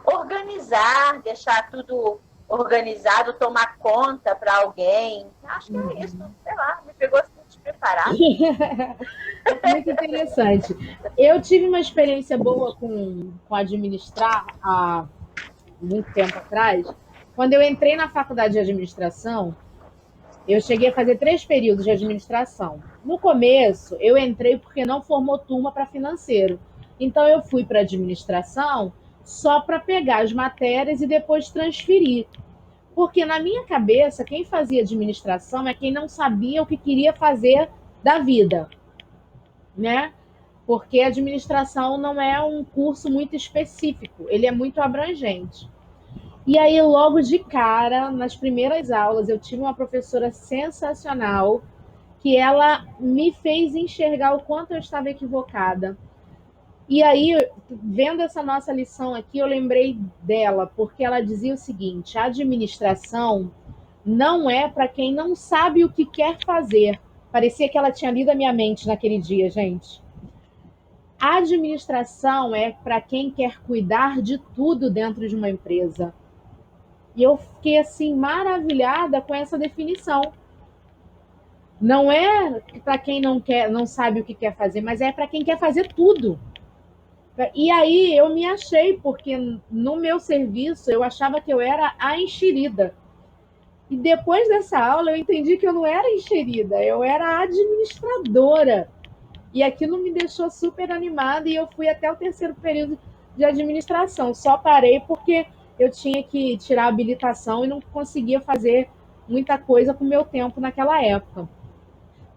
Organizar, deixar tudo organizado, tomar conta para alguém. Acho que é isso, sei lá, me pegou assim despreparado. Muito interessante. Eu tive uma experiência boa com administrar há muito tempo atrás. Quando eu entrei na faculdade de administração, eu cheguei a fazer 3 períodos de administração. No começo, eu entrei porque não formou turma para financeiro. Então, eu fui para administração só para pegar as matérias e depois transferir. Porque na minha cabeça, quem fazia administração é quem não sabia o que queria fazer da vida, né? Porque a administração não é um curso muito específico, ele é muito abrangente. E aí, logo de cara, nas primeiras aulas, eu tive uma professora sensacional que ela me fez enxergar o quanto eu estava equivocada. E aí, vendo essa nossa lição aqui, eu lembrei dela, porque ela dizia o seguinte: a administração não é para quem não sabe o que quer fazer. Parecia que ela tinha lido a minha mente naquele dia, gente. A administração é para quem quer cuidar de tudo dentro de uma empresa. E eu fiquei assim maravilhada com essa definição. Não é para quem não quer, não sabe o que quer fazer, mas é para quem quer fazer tudo. E aí eu me achei, porque no meu serviço eu achava que eu era a enxerida. E depois dessa aula eu entendi que eu não era enxerida, eu era a administradora. E aquilo me deixou super animada e eu fui até o 3º período de administração. Só parei porque eu tinha que tirar a habilitação e não conseguia fazer muita coisa com o meu tempo naquela época.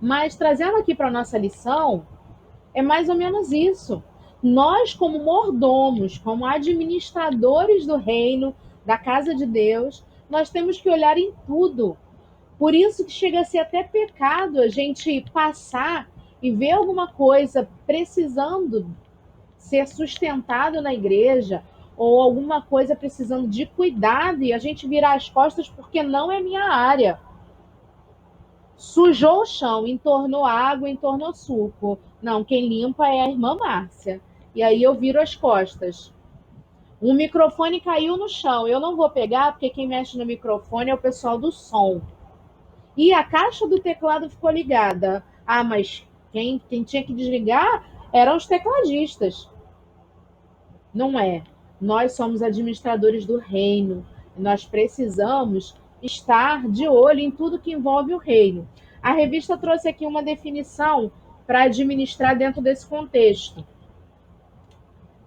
Mas trazendo aqui para a nossa lição, é mais ou menos isso. Nós, como mordomos, como administradores do reino, da casa de Deus, nós temos que olhar em tudo. Por isso que chega a ser até pecado a gente passar e ver alguma coisa precisando ser sustentado na igreja ou alguma coisa precisando de cuidado e a gente virar as costas porque não é minha área. Sujou o chão, entornou água, entornou suco. Não, quem limpa é a irmã Márcia. E aí eu viro as costas. Um microfone caiu no chão. Eu não vou pegar porque quem mexe no microfone é o pessoal do som. E a caixa do teclado ficou ligada. Ah, mas quem tinha que desligar eram os tecladistas. Não é. Nós somos administradores do reino. Nós precisamos estar de olho em tudo que envolve o reino. A revista trouxe aqui uma definição para administrar dentro desse contexto,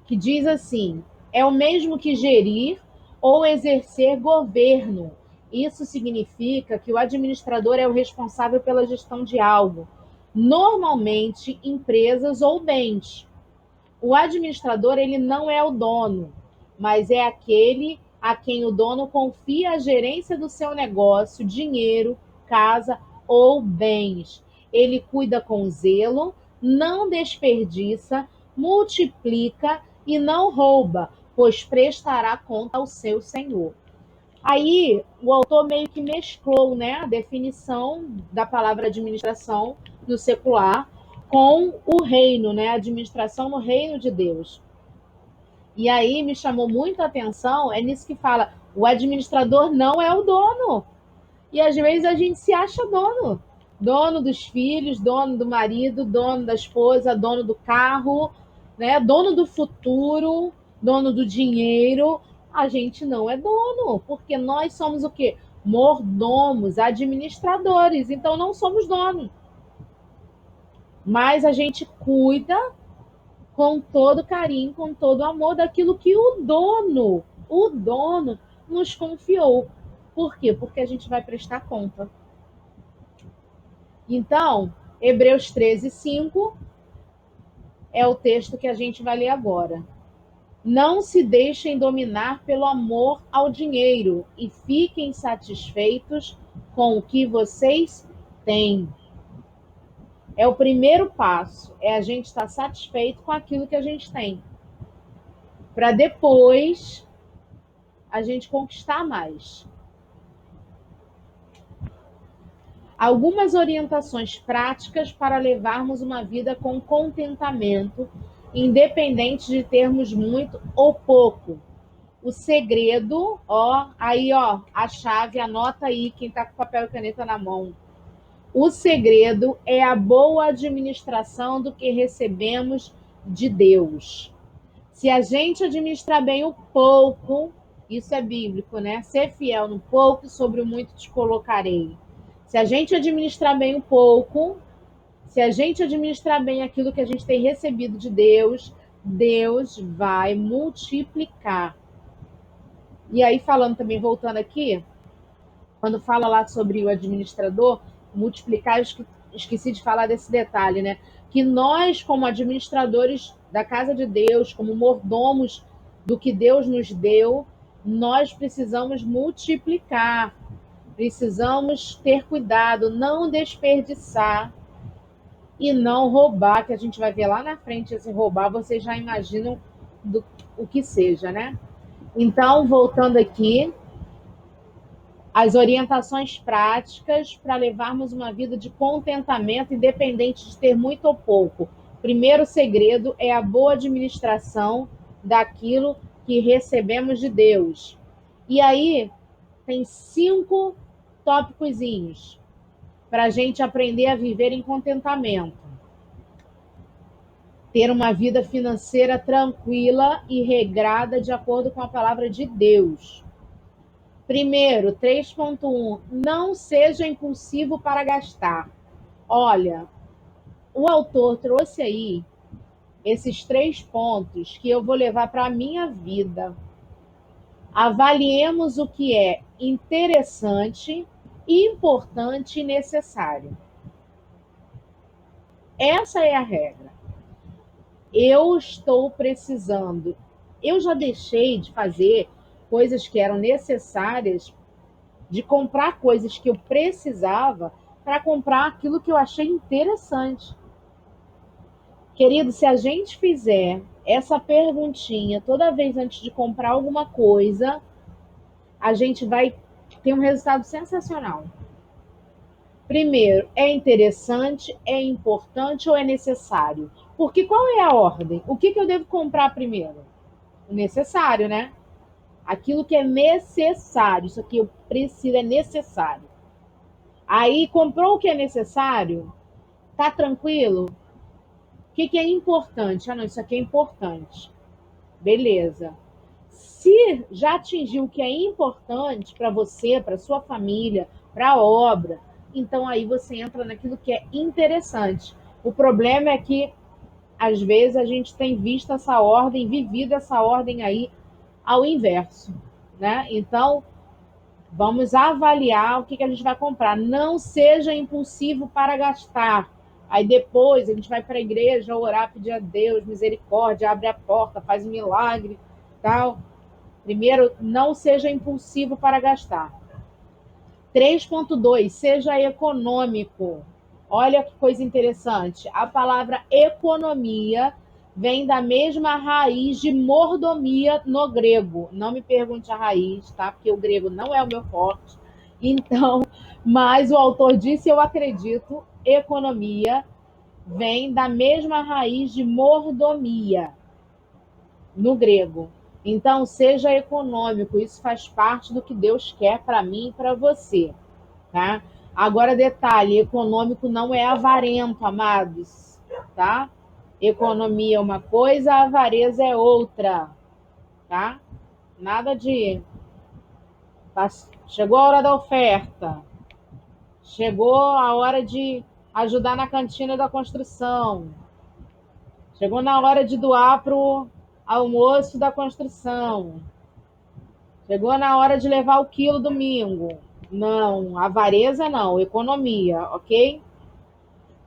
que diz assim: é o mesmo que gerir ou exercer governo. Isso significa que o administrador é o responsável pela gestão de algo, normalmente empresas ou bens. O administrador, ele não é o dono, mas é aquele a quem o dono confia a gerência do seu negócio, dinheiro, casa ou bens. Ele cuida com zelo, não desperdiça, multiplica e não rouba, pois prestará conta ao seu senhor. Aí o autor meio que mesclou, né, a definição da palavra administração no secular com o reino, né, a administração no reino de Deus. E aí me chamou muito a atenção, é nisso que fala, o administrador não é o dono. E às vezes a gente se acha dono. Dono dos filhos, dono do marido, dono da esposa, dono do carro, né, dono do futuro, dono do dinheiro. A gente não é dono, porque nós somos o quê? Mordomos, administradores. Então não somos donos. Mas a gente cuida com todo carinho, com todo amor daquilo que o dono nos confiou. Por quê? Porque a gente vai prestar conta. Então, Hebreus 13:5 é o texto que a gente vai ler agora. Não se deixem dominar pelo amor ao dinheiro e fiquem satisfeitos com o que vocês têm. É o primeiro passo, é a gente estar satisfeito com aquilo que a gente tem, para depois a gente conquistar mais. Algumas orientações práticas para levarmos uma vida com contentamento, independente de termos muito ou pouco. O segredo, a chave, anota aí quem está com papel e caneta na mão. O segredo é a boa administração do que recebemos de Deus. Se a gente administrar bem o pouco, isso é bíblico, né? Ser fiel no pouco, sobre o muito te colocarei. Se a gente administrar bem o pouco, se a gente administrar bem aquilo que a gente tem recebido de Deus, Deus vai multiplicar. E aí, falando também, voltando aqui, quando fala lá sobre o administrador, multiplicar, eu esqueci de falar desse detalhe, né? Que nós, como administradores da casa de Deus, como mordomos do que Deus nos deu, nós precisamos multiplicar, precisamos ter cuidado, não desperdiçar e não roubar, que a gente vai ver lá na frente esse roubar, vocês já imaginam o que seja, né? Então, voltando aqui, as orientações práticas para levarmos uma vida de contentamento, independente de ter muito ou pouco. Primeiro segredo é a boa administração daquilo que recebemos de Deus. E aí, tem 5 tópicozinhos para a gente aprender a viver em contentamento. Ter uma vida financeira tranquila e regrada de acordo com a palavra de Deus. Primeiro, 3.1, não seja impulsivo para gastar. Olha, o autor trouxe aí esses 3 pontos que eu vou levar para a minha vida. Avaliemos o que é interessante, importante e necessário. Essa é a regra. Eu estou precisando. Eu já deixei de fazer coisas que eram necessárias, de comprar coisas que eu precisava para comprar aquilo que eu achei interessante. Querido, se a gente fizer essa perguntinha toda vez antes de comprar alguma coisa, a gente vai ter um resultado sensacional. Primeiro, é interessante, é importante ou é necessário? Porque qual é a ordem? O que eu devo comprar primeiro? O necessário, né? Aquilo que é necessário. Isso aqui eu preciso, é necessário. Aí, comprou o que é necessário? Tá tranquilo? O que é importante? Ah, não, isso aqui é importante. Beleza. Se já atingiu o que é importante para você, para sua família, para a obra, então aí você entra naquilo que é interessante. O problema é que, às vezes, a gente tem visto essa ordem, vivido essa ordem aí ao inverso, né? Então, vamos avaliar o que a gente vai comprar. Não seja impulsivo para gastar. Aí depois a gente vai para a igreja orar, pedir a Deus misericórdia, abre a porta, faz um milagre, tal. Primeiro, não seja impulsivo para gastar. 3.2, seja econômico. Olha que coisa interessante. A palavra economia vem da mesma raiz de mordomia no grego. Não me pergunte a raiz, tá? Porque o grego não é o meu forte. Então, mas o autor disse, eu acredito, economia vem da mesma raiz de mordomia no grego. Então, seja econômico, isso faz parte do que Deus quer para mim e para você, tá? Agora, detalhe, econômico não é avarento, amados, tá? Economia é uma coisa, avareza é outra, tá? Nada de... Chegou a hora da oferta, chegou a hora de ajudar na cantina da construção, chegou na hora de doar para o almoço da construção, chegou na hora de levar o quilo domingo. Não, avareza não, economia, ok?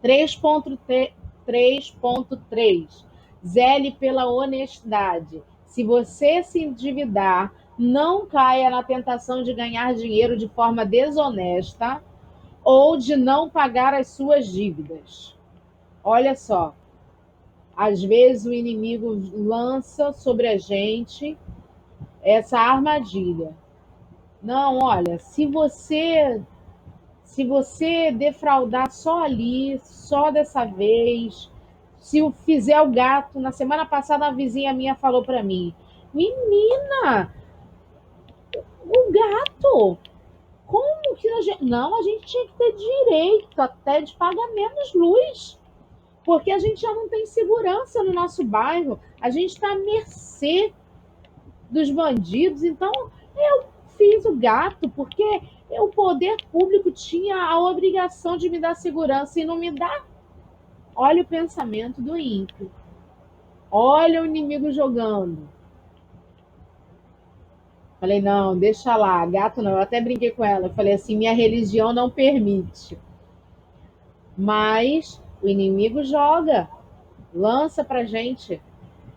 3.3, zele pela honestidade. Se você se endividar, não caia na tentação de ganhar dinheiro de forma desonesta ou de não pagar as suas dívidas. Olha só, às vezes o inimigo lança sobre a gente essa armadilha. Não, olha, se você defraudar só ali, só dessa vez, se eu fizer o gato, na semana passada a vizinha minha falou para mim, menina, o gato, como que a gente... Não, a gente tinha que ter direito até de pagar menos luz, porque a gente já não tem segurança no nosso bairro, a gente está à mercê dos bandidos, então eu fiz o gato porque o poder público tinha a obrigação de me dar segurança e não me dá. Olha o pensamento do ímpio. Olha o inimigo jogando. Falei, não, deixa lá, gato não. Eu até brinquei com ela. Eu falei assim, minha religião não permite. Mas o inimigo joga, lança pra gente.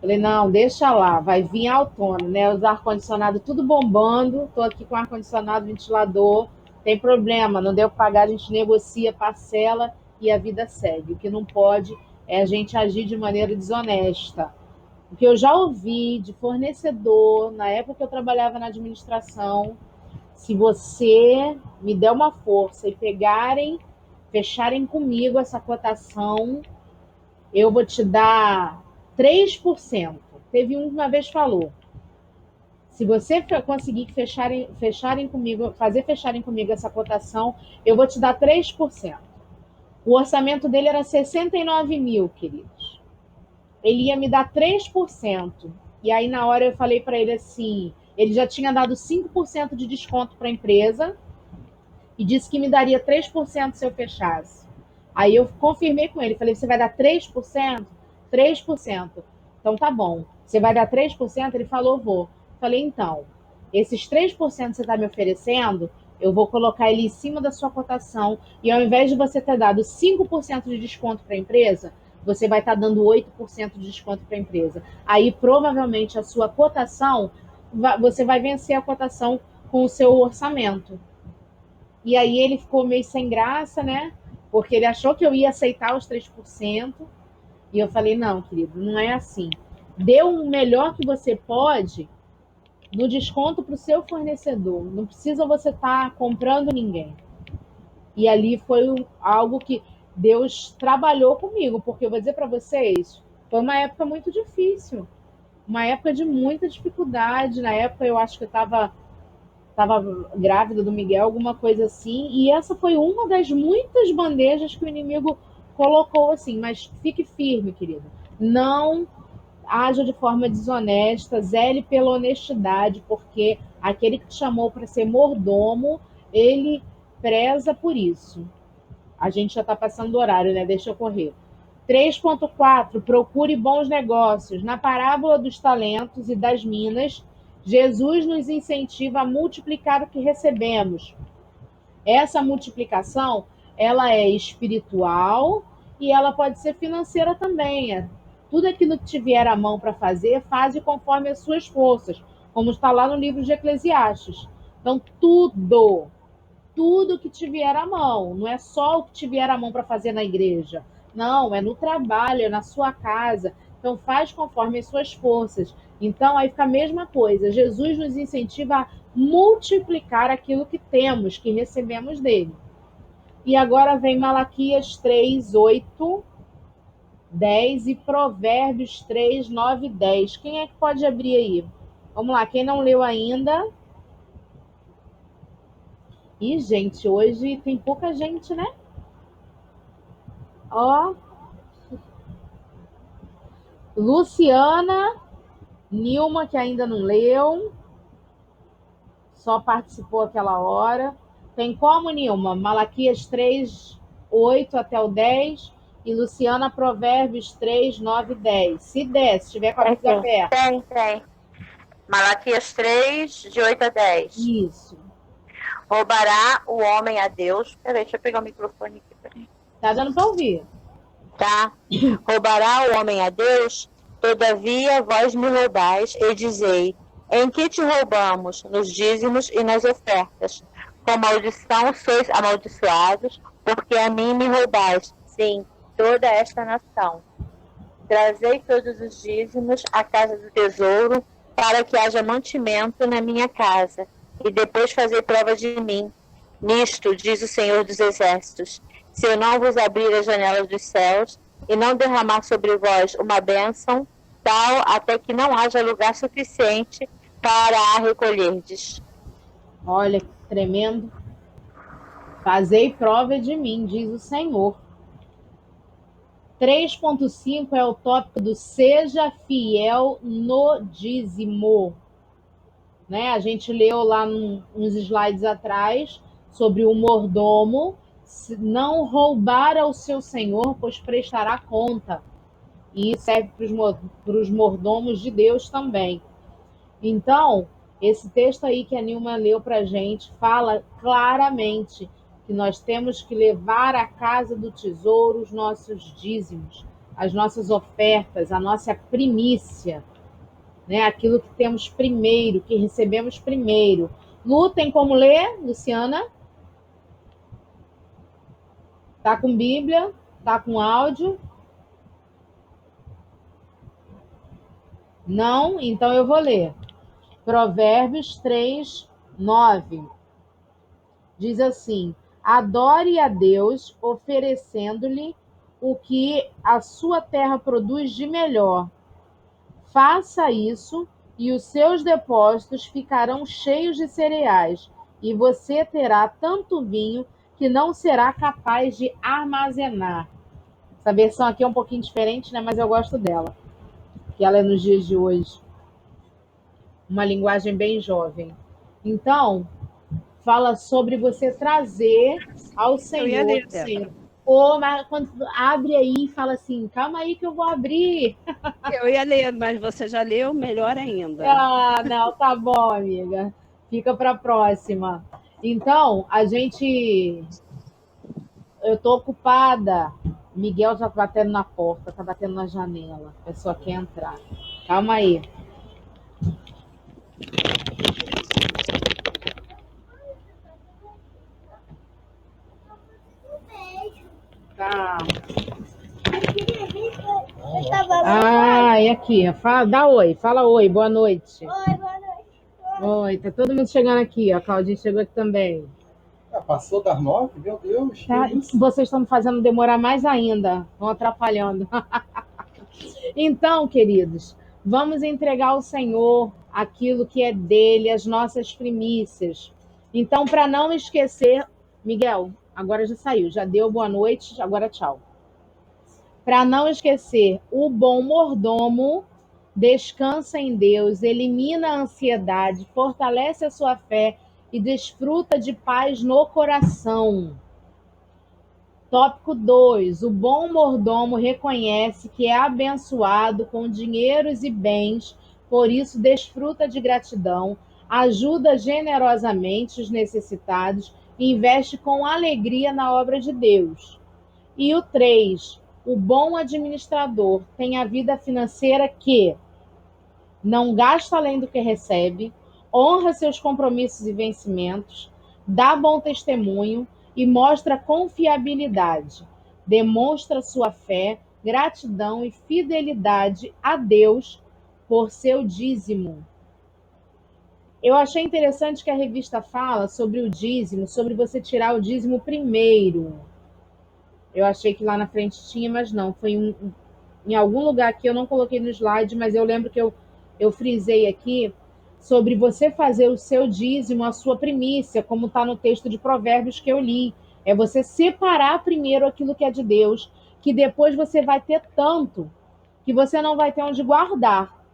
Falei, não, deixa lá, vai vir a outono, né? Os ar-condicionado tudo bombando. Tô aqui com ar-condicionado, ventilador. Tem problema, não deu para pagar, a gente negocia, parcela e a vida segue. O que não pode é a gente agir de maneira desonesta. O que eu já ouvi de fornecedor, na época que eu trabalhava na administração, se você me der uma força e fecharem comigo essa cotação, eu vou te dar 3%. Teve uma vez falou, se você conseguir fecharem comigo, fecharem comigo essa cotação, eu vou te dar 3%. O orçamento dele era 69 mil, queridos. Ele ia me dar 3%. E aí, na hora, eu falei para ele assim, ele já tinha dado 5% de desconto para a empresa e disse que me daria 3% se eu fechasse. Aí eu confirmei com ele, falei, você vai dar 3%? 3%. Então tá bom. Você vai dar 3%? Ele falou, vou. Falei, então, esses 3% que você está me oferecendo, eu vou colocar ele em cima da sua cotação e ao invés de você ter dado 5% de desconto para a empresa, você vai estar dando 8% de desconto para a empresa. Aí provavelmente a sua cotação, você vai vencer a cotação com o seu orçamento. E aí ele ficou meio sem graça, né? Porque ele achou que eu ia aceitar os 3%. E eu falei, não, querido, não é assim. Dê o melhor que você pode no desconto para o seu fornecedor. Não precisa você estar comprando ninguém. E ali foi algo que Deus trabalhou comigo, porque eu vou dizer para vocês, foi uma época muito difícil. Uma época de muita dificuldade. Na época eu acho que eu estava grávida do Miguel, alguma coisa assim, e essa foi uma das muitas bandejas que o inimigo colocou assim, mas fique firme, querido. Não haja de forma desonesta, zele pela honestidade, porque aquele que te chamou para ser mordomo, ele preza por isso. A gente já está passando do horário, né? Deixa eu correr. 3.4, procure bons negócios. Na parábola dos talentos e das minas, Jesus nos incentiva a multiplicar o que recebemos. Essa multiplicação, ela é espiritual e ela pode ser financeira também. Tudo aquilo que tiver à mão para fazer, faze conforme as suas forças, como está lá no livro de Eclesiastes. Então, tudo que tiver à mão, não é só o que tiver à mão para fazer na igreja. Não, é no trabalho, é na sua casa. Então, faz conforme as suas forças. Então, aí fica a mesma coisa. Jesus nos incentiva a multiplicar aquilo que temos, que recebemos dele. E agora vem Malaquias 3, 8, 10 e Provérbios 3, 9 e 10. Quem é que pode abrir aí? Vamos lá, quem não leu ainda. Ih, gente, hoje tem pouca gente, né? Ó, Luciana, Nilma, que ainda não leu, só participou aquela hora. Tem como, Nilma? Malaquias 3, 8 até o 10 e Luciana, Provérbios 3, 9 e 10. Se der, se tiver com a Bíblia perto. Tem. Malaquias 3, de 8 a 10. Isso. Roubará o homem a Deus. Peraí, deixa eu pegar o microfone aqui. Peraí. Tá dando para ouvir. Tá? Roubará o homem a Deus Todavia vós me roubais e dizei: em que te roubamos? Nos dízimos e nas ofertas. Com maldição sois amaldiçoados, porque a mim me roubais, sim, toda esta nação. Trazei todos os dízimos à casa do tesouro, para que haja mantimento na minha casa, e depois fazei prova de mim. Nisto, diz o Senhor dos Exércitos, se eu não vos abrir as janelas dos céus, e não derramar sobre vós uma bênção, tal até que não haja lugar suficiente para a recolherdes. Olha que tremendo. Fazei prova de mim, diz o Senhor. 3.5 é o tópico do seja fiel no dízimo. Né? A gente leu lá uns slides atrás sobre o mordomo não roubar ao seu senhor, pois prestará conta. E serve para os mordomos de Deus também. Então, esse texto aí que a Nilma leu para a gente fala claramente que nós temos que levar à casa do tesouro os nossos dízimos, as nossas ofertas, a nossa primícia, né? Aquilo que temos primeiro, que recebemos primeiro. Lu, tem como ler, Luciana? Tá com Bíblia? Tá com áudio? Não? Então eu vou ler. Provérbios 3, 9. Diz assim: adore a Deus, oferecendo-lhe o que a sua terra produz de melhor. Faça isso, e os seus depósitos ficarão cheios de cereais, e você terá tanto vinho que não será capaz de armazenar. Essa versão aqui é um pouquinho diferente, né? Mas eu gosto dela, que ela é nos dias de hoje. Uma linguagem bem jovem. Então, fala sobre você trazer ao Senhor. Mas quando abre aí e fala assim, calma aí que eu vou abrir. Eu ia ler, mas você já leu, melhor ainda. Ah, não, tá bom, amiga. Fica para a próxima. Então, eu tô ocupada. Miguel já tá batendo na porta, tá batendo na janela. A pessoa quer entrar. Calma aí. Tá. E aqui, dá oi, fala oi, boa noite. Oi, boa noite. Oi, tá todo mundo chegando aqui, ó. A Claudinha chegou aqui também. Passou das 9? Meu Deus. Tá, vocês estão me fazendo demorar mais ainda, estão atrapalhando. Então, queridos, vamos entregar ao Senhor aquilo que é dele, as nossas primícias. Então, para não esquecer, Miguel, agora já saiu, já deu boa noite, agora tchau. Para não esquecer, o bom mordomo descansa em Deus, elimina a ansiedade, fortalece a sua fé e desfruta de paz no coração. Tópico 2. O bom mordomo reconhece que é abençoado com dinheiros e bens, por isso desfruta de gratidão, ajuda generosamente os necessitados e investe com alegria na obra de Deus. E o 3. O bom administrador tem a vida financeira que não gasta além do que recebe, honra seus compromissos e vencimentos, dá bom testemunho e mostra confiabilidade, demonstra sua fé, gratidão e fidelidade a Deus por seu dízimo. Eu achei interessante que a revista fala sobre o dízimo, sobre você tirar o dízimo primeiro. Eu achei que lá na frente tinha, mas não. Foi em algum lugar que eu não coloquei no slide, mas eu lembro que eu frisei aqui sobre você fazer o seu dízimo, a sua primícia, como está no texto de Provérbios que eu li. É você separar primeiro aquilo que é de Deus, que depois você vai ter tanto que você não vai ter onde guardar.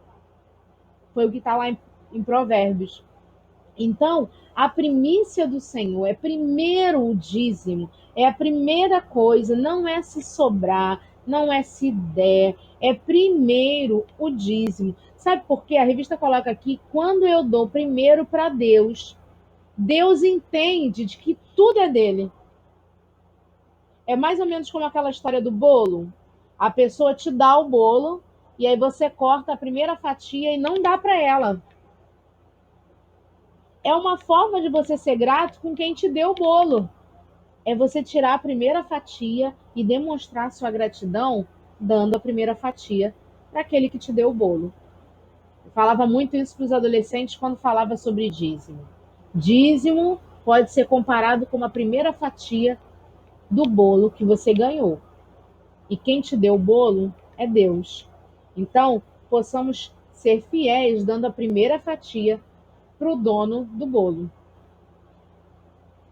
Foi o que está lá em Provérbios. Então, a primícia do Senhor é primeiro o dízimo, é a primeira coisa, não é se sobrar, não é se der, é primeiro o dízimo. Sabe por quê? A revista coloca aqui, quando eu dou primeiro para Deus, Deus entende de que tudo é dele. É mais ou menos como aquela história do bolo. A pessoa te dá o bolo e aí você corta a primeira fatia e não dá para ela. É uma forma de você ser grato com quem te deu o bolo. É você tirar a primeira fatia e demonstrar sua gratidão dando a primeira fatia para aquele que te deu o bolo. Eu falava muito isso para os adolescentes quando falava sobre dízimo. Dízimo pode ser comparado com a primeira fatia do bolo que você ganhou. E quem te deu o bolo é Deus. Então, possamos ser fiéis dando a primeira fatia para o dono do bolo.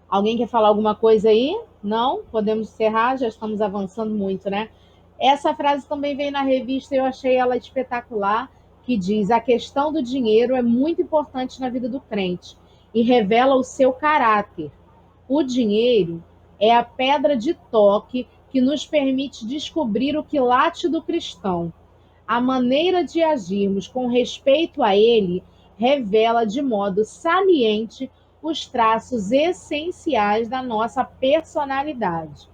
Alguém quer falar alguma coisa aí? Não? Podemos encerrar? Já estamos avançando muito, né? Essa frase também veio na revista e eu achei ela espetacular, que diz: a questão do dinheiro é muito importante na vida do crente e revela o seu caráter. O dinheiro é a pedra de toque que nos permite descobrir o quilate do cristão. A maneira de agirmos com respeito a ele revela de modo saliente os traços essenciais da nossa personalidade.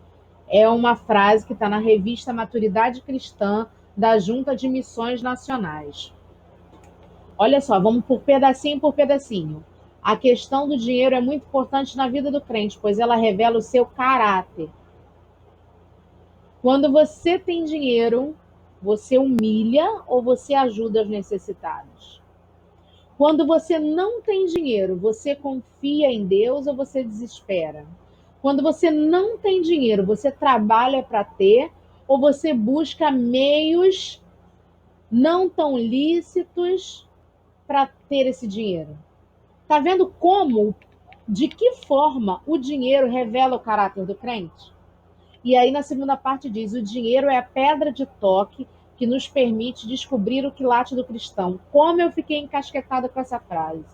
É uma frase que está na revista Maturidade Cristã da Junta de Missões Nacionais. Olha só, vamos por pedacinho. A questão do dinheiro é muito importante na vida do crente, pois ela revela o seu caráter. Quando você tem dinheiro, você humilha ou você ajuda os necessitados? Quando você não tem dinheiro, você confia em Deus ou você desespera? Quando você não tem dinheiro, você trabalha para ter ou você busca meios não tão lícitos para ter esse dinheiro? Tá vendo como, de que forma o dinheiro revela o caráter do crente? E aí na segunda parte diz: o dinheiro é a pedra de toque que nos permite descobrir o quilate do cristão. Como eu fiquei encasquetada com essa frase.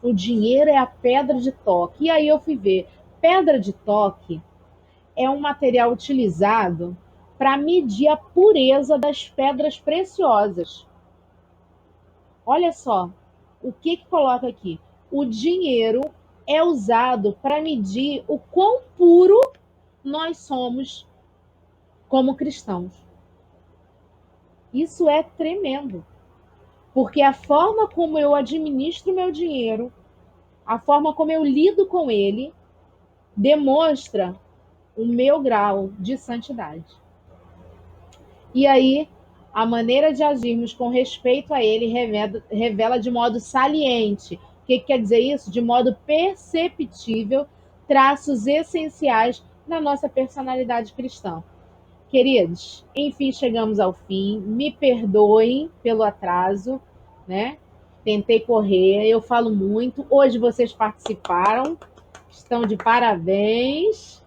O dinheiro é a pedra de toque. E aí eu fui ver. Pedra de toque é um material utilizado para medir a pureza das pedras preciosas. Olha só, o que coloca aqui? O dinheiro é usado para medir o quão puro nós somos como cristãos. Isso é tremendo, porque a forma como eu administro meu dinheiro, a forma como eu lido com ele, demonstra o meu grau de santidade. E aí, a maneira de agirmos com respeito a ele revela de modo saliente. O que quer dizer isso? De modo perceptível, traços essenciais da nossa personalidade cristã. Queridos, enfim, chegamos ao fim. Me perdoem pelo atraso, né? Tentei correr, eu falo muito. Hoje vocês participaram, estão de parabéns.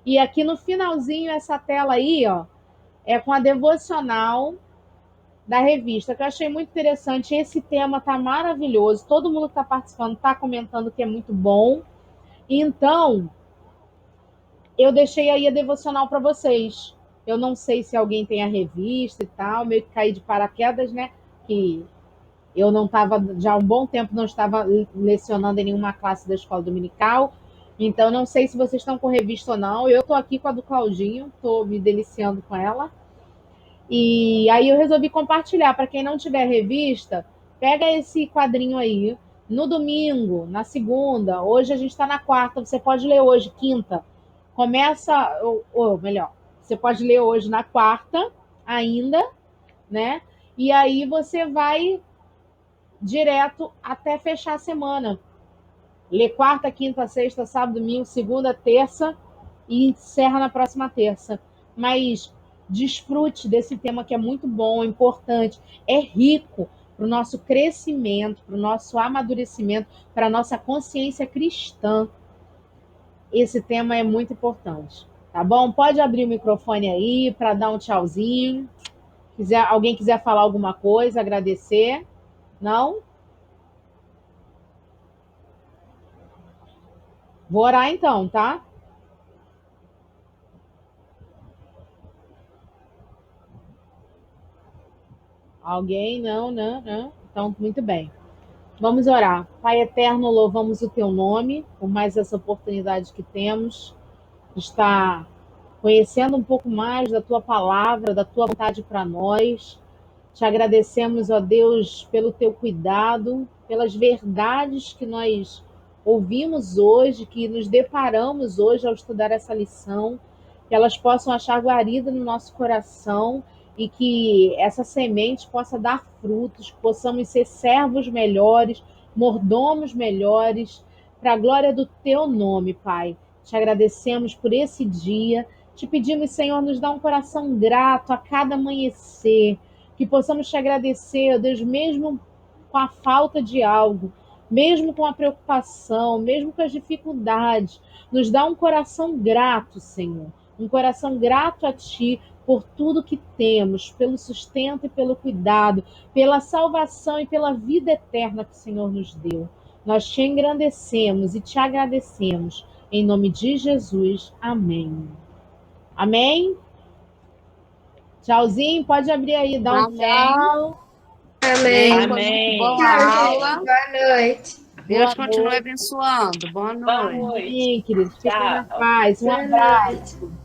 E aqui no finalzinho, essa tela aí, ó, é com a devocional da revista, que eu achei muito interessante. Esse tema tá maravilhoso. Todo mundo que está participando está comentando que é muito bom. Então, eu deixei aí a devocional para vocês. Eu não sei se alguém tem a revista e tal, meio que caí de paraquedas, né? Que eu não estava, já há um bom tempo, não estava lecionando em nenhuma classe da escola dominical. Então, não sei se vocês estão com revista ou não. Eu estou aqui com a do Claudinho, estou me deliciando com ela. E aí eu resolvi compartilhar. Para quem não tiver revista, pega esse quadrinho aí. No domingo, na segunda, hoje a gente está na quarta, você pode ler hoje, quinta. Começa, ou melhor, você pode ler hoje na quarta ainda, né? E aí você vai direto até fechar a semana. Lê quarta, quinta, sexta, sábado, domingo, segunda, terça e encerra na próxima terça. Mas desfrute desse tema que é muito bom, importante, é rico para o nosso crescimento, para o nosso amadurecimento, para a nossa consciência cristã. Esse tema é muito importante, tá bom? Pode abrir o microfone aí para dar um tchauzinho. Alguém quiser falar alguma coisa, agradecer? Não? Vou orar então, tá? Alguém? Não. Então, muito bem. Vamos orar. Pai eterno, louvamos o teu nome por mais essa oportunidade que temos de estar conhecendo um pouco mais da tua palavra, da tua vontade para nós. Te agradecemos, ó Deus, pelo teu cuidado, pelas verdades que nós ouvimos hoje, que nos deparamos hoje ao estudar essa lição, que elas possam achar guarida no nosso coração e que essa semente possa dar frutos, que possamos ser servos melhores, mordomos melhores, para a glória do teu nome, Pai. Te agradecemos por esse dia. Te pedimos, Senhor, nos dá um coração grato a cada amanhecer, que possamos te agradecer, ó Deus, mesmo com a falta de algo, mesmo com a preocupação, mesmo com as dificuldades. Nos dá um coração grato, Senhor, um coração grato a Ti por tudo que temos, pelo sustento e pelo cuidado, pela salvação e pela vida eterna que o Senhor nos deu. Nós te engrandecemos e te agradecemos. Em nome de Jesus. Amém. Amém? Tchauzinho, pode abrir aí, dá um Amém. tchau. Amém. Foi muito boa Tchau, a gente. aula. Boa noite. Deus Boa continue noite. abençoando. Boa Boa noite. noite. Sim, queridos, fiquem na Tchau. paz. Um Boa abraço. noite.